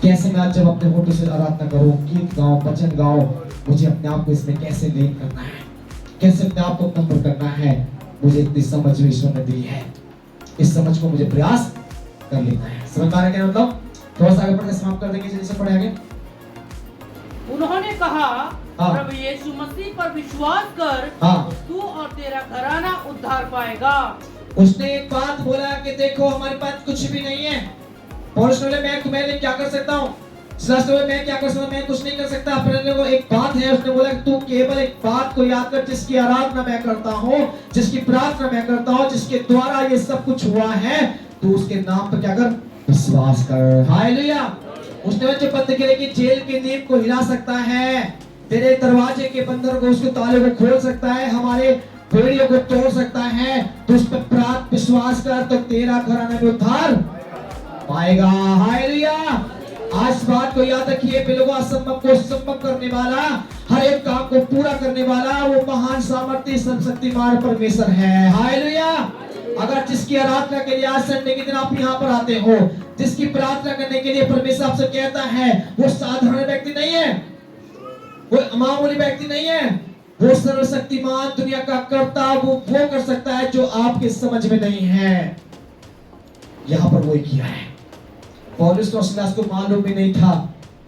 कैसे मैं आज जब अपने होठों से आराधना करूं, गीत गाऊं, वचन गाऊं, मुझे अपने आप को इसमें कैसे लीन करना है, कैसे अपने आप को नम्र करना है। मुझे इतनी समझ ईश्वर ने दी है, इस समझ को मुझे प्रयास कर लेना है। समझ पा रहे हैं मतलब? थोड़ा सा आगे बढ़कर समाप्त कर देंगे, जैसे पढ़े आगे। उन्होंने कहा, प्रभु यीशु मसीह पर विश्वास कर, तू और तेरा घराना उद्धार पाएगा। उसने एक बात बोला कि देखो हमारे पास कुछ भी नहीं है। पौलुस ने बोला मैं तुम्हारे लिए क्या कर सकता हूँ, मैं क्या कर सकता हूँ, मैं कुछ नहीं कर सकता। फिर वो एक बात है, उसने बोला कि तू केवल एक बात को याद कर, जिसकी आराधना मैं करता हूँ, जिसकी प्रार्थना मैं करता हूँ, जिसके द्वारा ये सब कुछ हुआ है, तू उसके नाम पर क्या कर, विश्वास कर। हालेलुया। उसने जो बंद किले की जेल के दीप को हिला सकता है, तेरे दरवाजे के बंदर को, उसके ताले को खोल सकता है, हमारे बेड़ियों को तोड़ सकता है, तो उस पर प्रार्थना विश्वास कर, तो तेरा घराना में उद्धार पाएगा। हालेलुया। आज बात को याद रखिए, बिल्कुल असंभव को संभव करने वाला, हर एक काम को पूरा करने वाला, वो महान सामर्थ्य सर्वशक्तिमान परमेश्वर है। हालेलुया। अगर जिसकी आराधना के लिए आज संडे के दिन आप यहाँ पर आते हो, जिसकी प्रार्थना करने के लिए परमेश्वर आपसे कहता है, वो साधारण व्यक्ति नहीं है, वो मामूली व्यक्ति नहीं है, वो सर्वशक्तिमान दुनिया का कर्ता, वो कर सकता है जो आपके समझ में नहीं है। यहाँ पर वो किया है। पौलुस और सिलास को मालूम भी नहीं था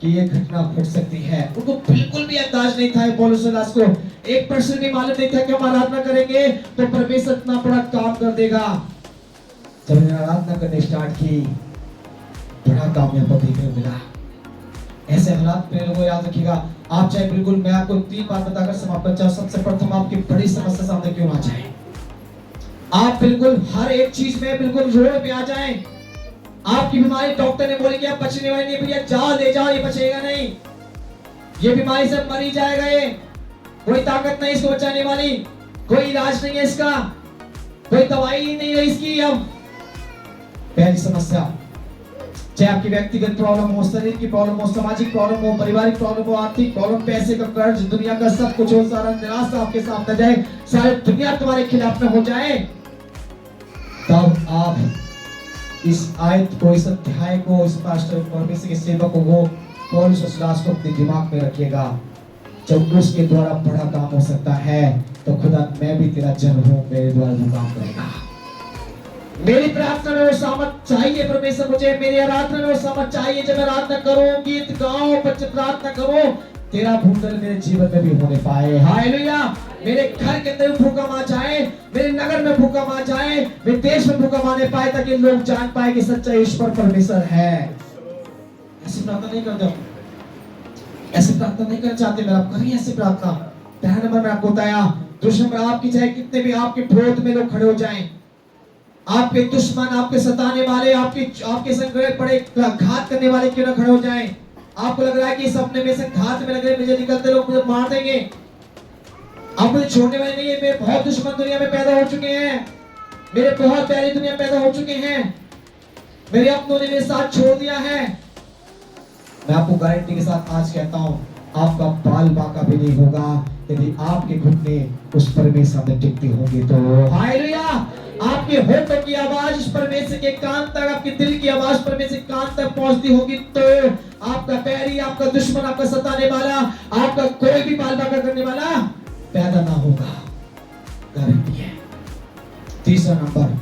कि ये घटना घट सकती है, उनको बिल्कुल भी अंदाज नहीं था। पौलुस और सिलास को 1% भी मालूम नहीं था कि हम आराधना करेंगे तो परमेश्वर इतना बड़ा काम कर देगा। जब मैंने आराधना करने स्टार्ट की, बड़ा काम यहाँ पर देखने को मिला। ऐसे हालात में लोगों याद रखिएगा, आप चाहे बिल्कुल, मैं आपको 3 बात बताकर समाप्त कर चाहूँ। सबसे प्रथम, आपकी बड़ी समस्या सामने क्यों ना जाए, आप बिल्कुल हर एक चीज में बिल्कुल रोड पे आ जाएं। आपकी बीमारी डॉक्टर ने बोली कि आप बचने वाले नहीं, भैया जाओ ले जाओ, ये बचेगा नहीं, ये बीमारी से मर ही जाएगा, ये कोई ताकत नहीं इसको बचाने वाली, कोई इलाज नहीं है इसका, कोई दवाई ही नहीं है इसकी। अब पहली समस्या, चाहे आपकी व्यक्तिगत प्रॉब्लम हो, शरीर की प्रॉब्लम हो, सामाजिक प्रॉब्लम हो, पारिवारिक प्रॉब्लम हो, आर्थिक प्रॉब्लम, पैसे का कर्ज, दुनिया का सब कुछ हो, सारा निराशा आपके सामने जाए, सारी दुनिया तुम्हारे खिलाफ में हो जाए, तब आप इस आयत को, इस अध्याय को, इस पास्टर परमेश्वर के सेवक को, पौलुस और सिलास को अपने दिमाग में रखिएगा। जब उसके द्वारा बड़ा काम हो सकता है, तो खुदा मैं भी तेरा जन हूँ, मेरे द्वारा वो काम करेगा। मेरी प्रार्थना में वो सामर्थ चाहिए परमेश्वर मुझे, मेरी आराधना में वो सामर्थ चाहिए। जब मैं आराधना करूं, गीत गाऊं, प्रार्थना करूं, तेरा भूतल मेरे जीवन में भी होने पाए। हालेलुया। मेरे घर के अंदर भूकंप आ जाए, मेरे नगर में भूकंप आ जाए, मेरे देश में भूकंप आने पाए, ताकि लोग जान पाए कि सच्चा ईश्वर परमेश्वर है। ऐसी प्रार्थना नहीं करते हो, ऐसी प्रार्थना नहीं करना चाहते, मेरा करिए ऐसी प्रार्थना। पहला नंबर में आपको बताया, दुश्मन आपकी चाहे कितने भी आपके विरोध में लोग खड़े हो जाएं, आपके दुश्मन, आपके सताने वाले, आपके संग पड़े घात करने वाले क्यों ना खड़े हो जाएं। आपको लग रहा है कि इस अपने में से घात में लग रहे, मुझे निकलते लोग मुझे मार देंगे, आप मुझे छोड़ने वाले नहीं है। मेरे बहुत दुश्मन दुनिया में पैदा हो चुके हैं, मेरे बहुत प्यारी दुनिया पैदा हो चुके हैं, मेरे अपनों ने मेरे साथ छोड़ दिया है। मैं आपको गारंटी के साथ आज कहता हूं, आपका बाल बांका भी नहीं होगा यदि आपके घुटने उस परमेश्वर में टिकते होंगे तो। हालेलुया। आपके होठों की आवाज उस परमेश्वर के कान तक, आपके दिल की आवाज परमेश्वर के कान तक पहुंचती होगी, तो आपका बैरी, आपका दुश्मन, आपका सताने वाला, आपका कोई भी बाल बांका करने वाला पैदा ना होगा, गारंटी है। तीसरा नंबर,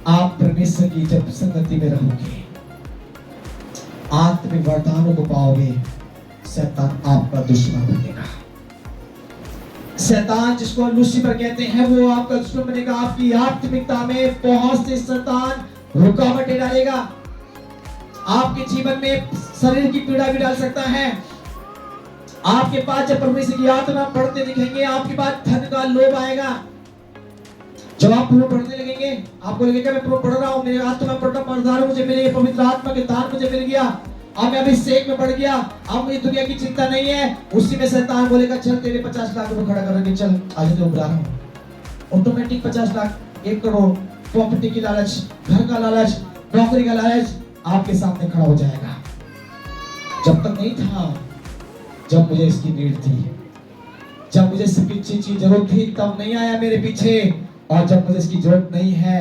आप परमेश्वर की जब संगति में रहोगे, आत्मिक वरदानों को पाओगे, शैतान आपका दुश्मन बनेगा। शैतान, जिसको लूसीफर कहते हैं, वो आपका दुश्मन बनेगा। आपकी आत्मिकता में पहुंच से शैतान रुकावटें डालेगा, आपके जीवन में शरीर की पीड़ा भी डाल सकता है। आपके पास जब परमेश्वर की आत्मा पढ़ते दिखेंगे, आपके पास धन का लोभ आएगा। जब आप पूर्ण पढ़ने लगेंगे, आपको लगेगा मैं पूर्ण पढ़ रहा हूँ, मेरे आत्मा पढ़ रहा हूँ, मुझे मिले पवित्र आत्मा के दान मुझे मिल गया, अब मैं अभिषेक में बढ़ गया, अब मुझे दुनिया की चिंता नहीं है। उसी में शैतान बोलेगा चल तेरे 50 लाख रुपए खड़ा करके चल, आज तो बुला रहा हूँ। ऑटोमेटिक 50 लाख, 1 करोड़, प्रॉपर्टी की लालच, घर का लालच, नौकरी का लालच आपके सामने खड़ा हो जाएगा। जब तक नहीं था, जब मुझे इसकी नीड थी, जब मुझे इसकी चीज की जरूरत थी, तब नहीं आया मेरे पीछे, और जब मुझे इसकी जरूरत नहीं है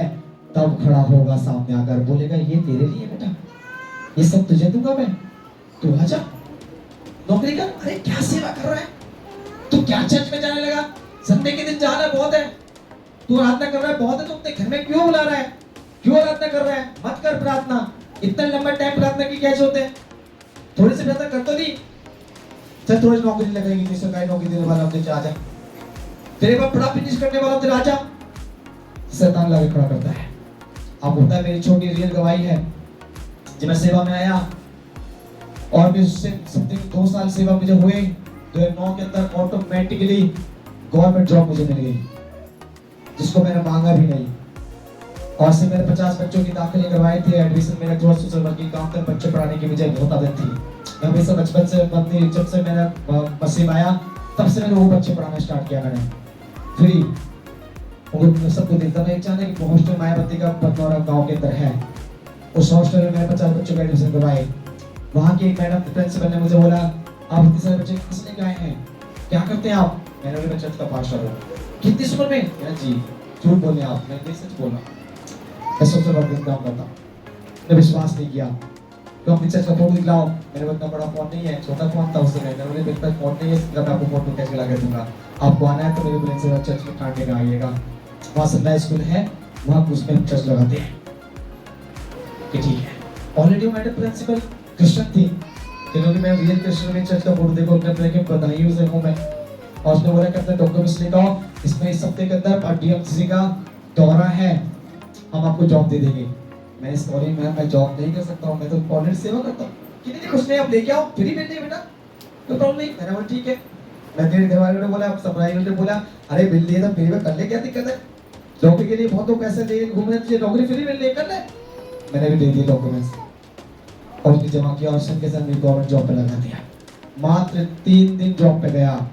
तब खड़ा होगा सामने आकर, बोलेगा ये तेरे लिए बेटा, ये सब तुझे दूंगा मैं, तू आजा नौकरी कर। अरे क्या सेवा कर रहा है तू, क्या चर्च में जाने लगा, संडे के दिन जाना बहुत है, तू आराधना कर रहा है बहुत है, तू अपने घर में क्यों बुला रहा है, क्यों आराधना कर रहा है, मत कर प्रार्थना, इतना लंबा टाइम प्रार्थना की क्या जरूरत है, थोड़ी सी प्रार्थना कर तो दी, चल थोड़ी नौकरी लगाएगी, सरकारी नौकरी देने वाला अपने आजा, तेरे पास बड़ा फिनिश करने वाला तेरा आजा। शैतान लाके खड़ा करता है। अब होता है, मेरी छोटी रियल गवाही है, जब मैं सेवा में आया और मैं उससे समथिंग 2 साल सेवा मुझे हुए, 2009 के अंदर ऑटोमेटिकली गवर्नमेंट जॉब मुझे मिल गई, जिसको मैंने मांगा भी नहीं। और से मैंने 50 बच्चों की दाखिले करवाए थे, एडमिशन मेरा थोड़ा सोशल वर्क की काम था, बच्चे पढ़ाने की मुझे बहुत आदत थी। मैं हमेशा बचपन से अपनी, जब से मेरा मसीह आया तब से मैंने वो बच्चे पढ़ाना स्टार्ट किया, मैंने फ्री उनको सबको देता था। एक चाहने कि हॉस्टल मायावती का बतौरा गांव के अंदर है, उस हॉस्टल में मैंने 50 बच्चों का एडमिशन करवाए। वहाँ की एक मैडम प्रिंसिपल ने मुझे बोला आप इतने सारे बच्चे किस लेके आए हैं, क्या करते हैं आप? मैंने बोला चर्च का पास्टर हूँ। कितनी उम्र में? जी झूठ बोले आप, मैं नहीं सच बोला, मैं सबसे बड़ा काम करता हूँ। मैंने विश्वास नहीं किया, तो अपनी चर्च का फोन दिखलाओ, मेरे पास इतना बड़ा फोन नहीं है, छोटा फोन था उससे, मैंने बोले मेरे पास फोन नहीं है, इसलिए मैं आपको फोटो कैसे ला के दूंगा, आपको आना है तो मेरे प्रिंसिपल चर्च में कांटे का आइएगा, वहाँ संडे स्कूल है, वहाँ उसमें चर्च लगाते हैं कि ठीक है। ऑलरेडी मैडम प्रिंसिपल क्रिश्चियन थी, क्योंकि मैं रियल क्रिश्चियन में चर्च का फोटो देखो अपने अपने के बधाई से हूँ मैं। और उसने बोला कि अपने डॉक्यूमेंट्स लेकर आओ, इसमें इस हफ्ते के अंदर डीएमसी का दौरा है, हम आपको जॉब दे देंगे। मैं सॉरी मैम, मैं जॉब नहीं कर सकता हूँ, मैं तो ऑलरेडी सेवा करता हूँ। कि नहीं कुछ नहीं, आप लेके आओ, फ्री मिल जाएगी बेटा, कोई प्रॉब्लम नहीं। मैंने बोला ठीक है। मैं मेरे घर वाले ने बोला, सरप्राइज ने बोला अरे बिल लिए तो फ्री में कर ले, क्या दिक्कत है, नौकरी के लिए बहुत लोग पैसे दे घूमने के लिए, नौकरी फ्री मिल ले कर ले। मैंने भी दे दिए डॉक्यूमेंट्स और उसकी जमा किया और संग के साथ मेरी गवर्नमेंट जॉब पे लगा दिया। मात्र 3 दिन जॉब पे गया।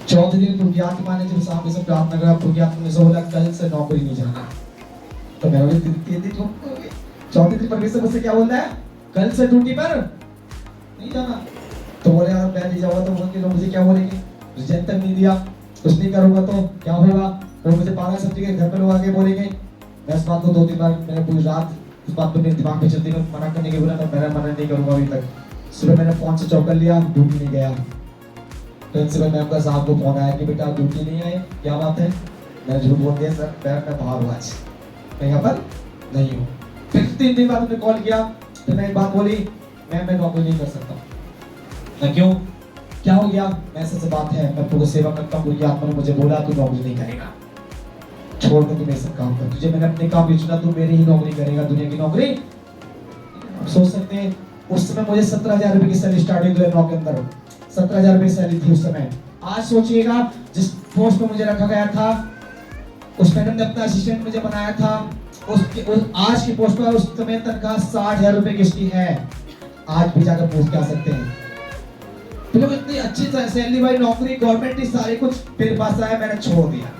चौथे दिन प्रभु की आत्मा ने जब सामने से प्रार्थना करा, प्रभु की आत्मा ने से बोला कल से नौकरी नहीं जाना। तो मैंने बोला 3 दिन चौथे दिन परमेश्वर मुझसे क्या बोल रहा है, कल से ड्यूटी पर नहीं जाना। तो बोले अगर मैं नहीं जाऊंगा तो उनके लोग मुझे क्या बोलेंगे, रिजल्ट तक नहीं दिया, कुछ नहीं करूंगा तो क्या होगा, और मुझे पागल समझ के घर पे लोग आके बोलेंगे। मैं इस बात को 2-3 बार मैंने पूरी रात उस बात को मेरे दिमाग में चलती, मैं मना करने के बोला तो मैं मना नहीं करूंगा अभी तक। सुबह मैंने फोन से चौक कर लिया, ड्यूटी नहीं गया। प्रिंसिपल मैम का साहब को फोन आया कि बेटा आप ड्यूटी नहीं आए, क्या बात है? मैंने झूठ बोल दिया सर, मैं बाहर हूँ आज, मैं यहाँ पर नहीं हूँ। फिर 3 दिन बाद उन्होंने कॉल किया, फिर मैं एक बात बोली, मैं नौकरी नहीं कर सकता। मैं क्यों, क्या हो गया? मैं सच बात है, मैं तुझे सेवा करता हूँ, पूरी आत्मा ने मुझे बोला तू नौकरी नहीं करेगा, छोड़ के तू मेरे साथ काम कर, तुझे मैंने अपने काम भी चुना, तू मेरी ही नौकरी करेगा, दुनिया की नौकरी। आप सोच सकते हैं उस समय मुझे 17,000 रुपए की सैलरी स्टार्टिंग 2009 के अंदर 17,000 रुपए सैलरी थी उस समय। आज सोचिएगा जिस पोस्ट पे मुझे रखा गया था, उस मैडम ने अपना असिस्टेंट मुझे बनाया था, आज की पोस्ट पर उस समय तनख्वाह 60,000 रुपए की उसकी है। आज भी जाकर पूछ के आ सकते हैं। तो लोग इतनी अच्छी सैलरी वाली नौकरी, गवर्नमेंट की सारी कुछ मेरे पास आया, मैंने छोड़ दिया।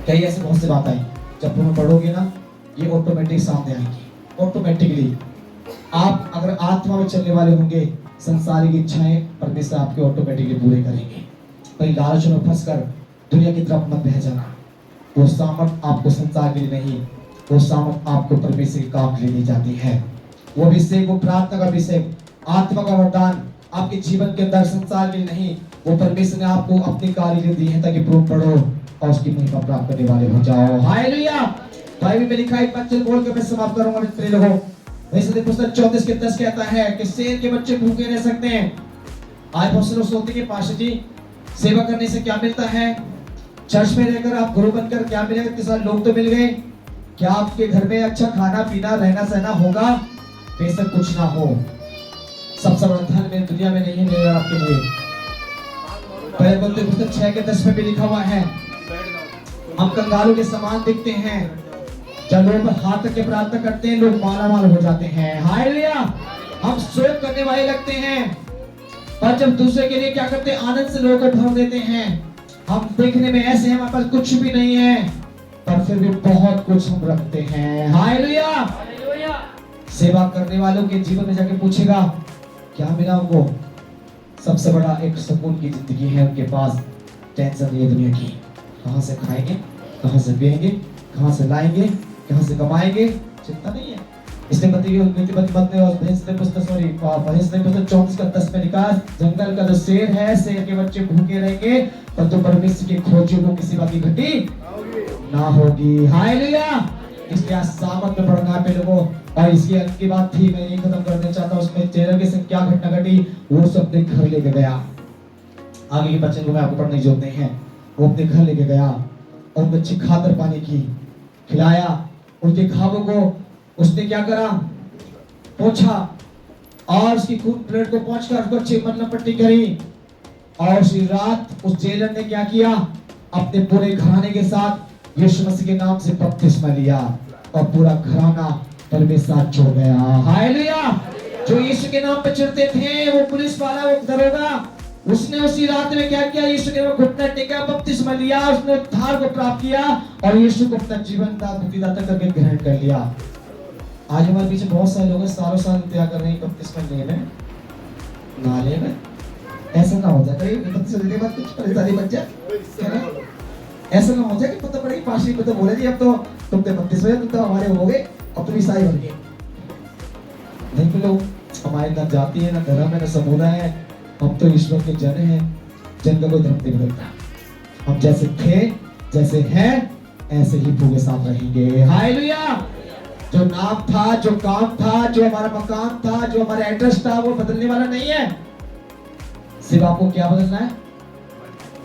कई ऐसे बहुत सी बात आई, जब तुम पढ़ोगे ना ये ऑटोमेटिक सामने आएंगी। ऑटोमेटिकली आप अगर आत्मा में चलने वाले होंगे, संसारिक इच्छाएं परमेश्वर आपके ऑटोमेटिकली पूरे करेंगे। पर लालच में फंसकर दुनिया की तरफ मत बह जाना। वो सामर्थ आपको संसार के लिए नहीं, वो सामर्थ आपको परमेश्वर के काम के लिए दी जाती है। वो अभिषेक, वो प्रार्थना का अभिषेक, आत्मा का वरदान आपके जीवन के अंदर संसार के लिए नहीं, वो परमेश्वर ने आपको अपने कार्य के लिए दी है ताकि प्रूफ पढ़ो और उसकी महिमा प्राप्त करने वाले हो जाओ। हालेलुया। बाइबल में लिखा है, एक वचन बोल के मैं समाप्त करूंगा मित्र लोगों। वैसे पुस्तक 34:10 कहता है कि शेर के बच्चे भूखे रह सकते हैं। आज बहुत से लोग सोचते हैं पास्टर जी सेवा करने से क्या मिलता है, चर्च में रहकर आप गुरु बनकर क्या मिलेगा, इतने सारे लोग तो मिल गए, क्या आपके घर में अच्छा खाना पीना रहना सहना होगा? बेशक कुछ ना हो, सबसे बड़ा धन मेरी दुनिया में नहीं है मेरे और आपके लिए। पहले बोलते पुस्तक 6 के 10 में भी लिखा हुआ है, हम कंगालों के समान दिखते हैं, जब लोग हाथ तक के प्रार्थना करते हैं लोग माला माल हो जाते हैं। हालेलुया। हम शोक करने वाले लगते हैं, पर जब दूसरे के लिए क्या करते हैं, आनंद से लोगों को भर देते हैं। हम देखने में ऐसे हैं, हमारे पास कुछ भी नहीं है, पर फिर भी बहुत कुछ हम रखते हैं। हालेलुया। हालेलुया। सेवा करने वालों के जीवन में जाके पूछेगा क्या मिला उनको? सबसे बड़ा एक सुकून की जिंदगी है उनके पास, टेंशन नहीं है दुनिया की। कहां से खाएंगे, कहां से पिएंगे, कहां से लाएंगे, कहां से कमाएंगे, चिंता नहीं है। इसने पुस्तक 34 का 10 में लिखा, जंगल का जो शेर है, शेर के बच्चे भूखे रहेंगे, पर तो परमेश्वर की खोजियों को किसी बात की घटी ना होगी। हालेलुया। इसलिए आज सामर्थ में बढ़ना है लोगों। और इसकी अंत की बात थी, मैं ये खत्म करना चाहता हूँ। उसमें चेहरे के संग क्या घटना घटी, वो सब अपने घर लेके गया। आगे के बच्चों को मैं आपको पढ़ने जोड़ते हैं। वो अपने घर लेके गया और बच्चे खातर पानी की खिलाया, उनके घावों को उसने क्या करा, पोंछा, और उसकी खून प्लेट को पोंछकर उसको अच्छी मरहम पट्टी करी। और उसी रात उस जेलर ने क्या किया, अपने पूरे घराने के साथ यीशु मसीह के नाम से बपतिस्मा लिया और पूरा घराना परमेश्वर साथ छोड़ गया। हालेलुया। जो यीशु के नाम पे चिढ़ते थे, वो पुलिस वाला, वो दरोगा, उसने उसी रात में क्या किया, यीशु के नाम घुटना टेका, बपतिस्मा लिया, उसने उद्धार को प्राप्त किया और यीशु को अपना जीवन दाता मुक्तिदाता करके ग्रहण कर लिया। आज हमारे पीछे बहुत सारे लोग सालों साल इंतजार कर रहे हैं बपतिस्मा लेने में, ना ले में। ऐसा ना हो जाए कहीं बपतिस्मा लेने के बाद कुछ परेशानी बच जाए। ऐसा ना हो जाए कि पता पड़े पाशी को तो बोले जी अब तो तुम तो बपतिस्मा तुम तो हमारे हो गए, अब तुम ईसाई बन गए। नहीं लोग, हमारे ना जाति है, ना धर्म है, ना समुदाय है, हम तो ईश्वर के जन हैं। जन का कोई धर्म नहीं बदलता। हम जैसे थे, जैसे हैं, ऐसे ही पूरे साथ रहेंगे। हालेलुया। जो नाम था, जो काम था, जो हमारा मकान था, जो हमारा एड्रेस था, वो बदलने वाला नहीं है। सिर्फ आपको क्या बदलना है,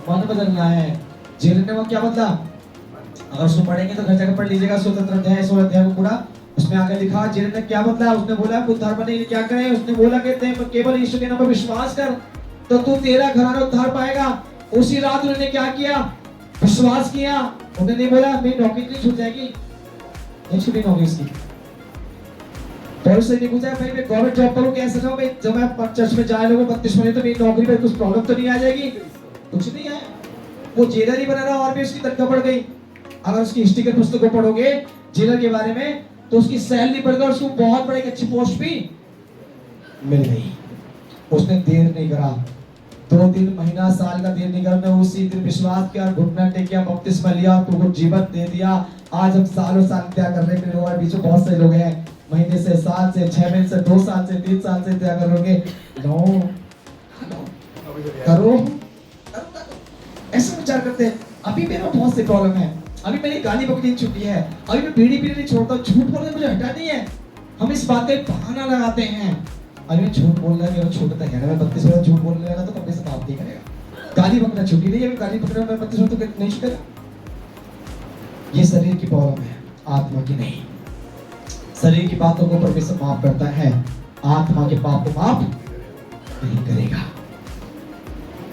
मन बदलना है। जेल ने वो क्या बदला, अगर उसको पढ़ेंगे तो घर जाकर पढ़ लीजिएगा 16 अध्याय को पूरा। उसमें आगे लिखा जेल ने क्या बदला, उसने बोला उद्धार पाने के लिए क्या करें, उसने बोला कि केवल यीशु के नाम पर विश्वास कर तो तू तेरा घराना उद्धार पाएगा। उसी रात उन्होंने क्या किया, विश्वास किया। उन्होंने नहीं बोला मेरी नौकरी नहीं छूट जाएगी, नहीं छूटी नौकरी इसकी। पौलुस ने पूछा भाई मैं गवर्नमेंट जॉब करूं कैसे ना, मैं जब मैं चर्च में जाए लोगों बपतिस्मा ले तो मेरी नौकरी पे कुछ प्रॉब्लम तो नहीं आ जाएगी? कुछ नहीं है। वो जेलर ही बना रहा और भी उसकी तनख्वाह बढ़ गई। अगर उसकी हिस्ट्री के पुस्तक को पढ़ोगे जेलर के बारे में तो उसकी सैलरी बढ़ गई, उसको बहुत बड़ी अच्छी पोस्ट भी मिल गई। उसने देर नहीं करा, 2 दिन महीना साल का देर नहीं करा, मैं उसी दिन विश्वास किया, घुटना टेकिया, बपतिस्मा लिया, तुमको जीवन दे दिया। आज हम सालों साल क्या कर रहे हैं, मेरे और बीच में बहुत सारे लोग हैं, महीने से, साल से, 6 महीने से, 2 साल से, 3 साल से क्या करोगे? नो करो, ऐसा विचार करते हैं। अभी मेरा बहुत से प्रॉब्लम है, अभी मेरी गाली बकरी छुट्टी है, अभी मैं बीड़ी पीने नहीं छोड़ता, झूठ बोलने मुझे हटा नहीं है। हम इस बात का बहाना लगाते हैं, अभी मैं झूठ बोल रहा है, मेरा छोटा है, मैं 32 वर्ष झूठ बोलने लगा तो कब से माफ नहीं करेगा। गाली बकरा छुट्टी नहीं है, गाली बकरा मैं 32 वर्ष तो नहीं छूटेगा। ये शरीर की प्रॉब्लम है, आत्मा की नहीं। शरीर की बातों को परमेश्वर माफ करता है, आत्मा के पाप को माफ नहीं करेगा।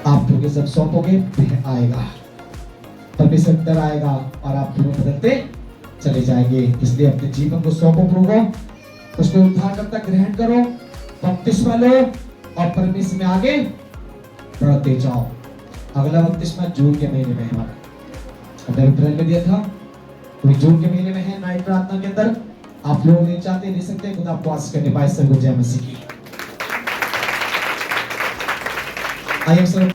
आप लोग सब सौंपोगे, आएगा परमेश्वर डर आएगा और आप जीवन बदलते चले जाएंगे। इसलिए अपने जीवन को सौंपो प्रभु, उसको उद्धारकर्ता ग्रहण करो, बपतिस्मा लो और परमेश्वर में आगे बढ़ते जाओ। अगला बपतिस्मा जून के महीने में है हमारा, हमने अप्रैल में दिया था, तो जून के महीने में है नाइट प्रार्थना के अंदर। आप लोग ले चाहते ले सकते हैं, खुदा आपको आशीष करने पाए। सर्व जय मसीह की। आइए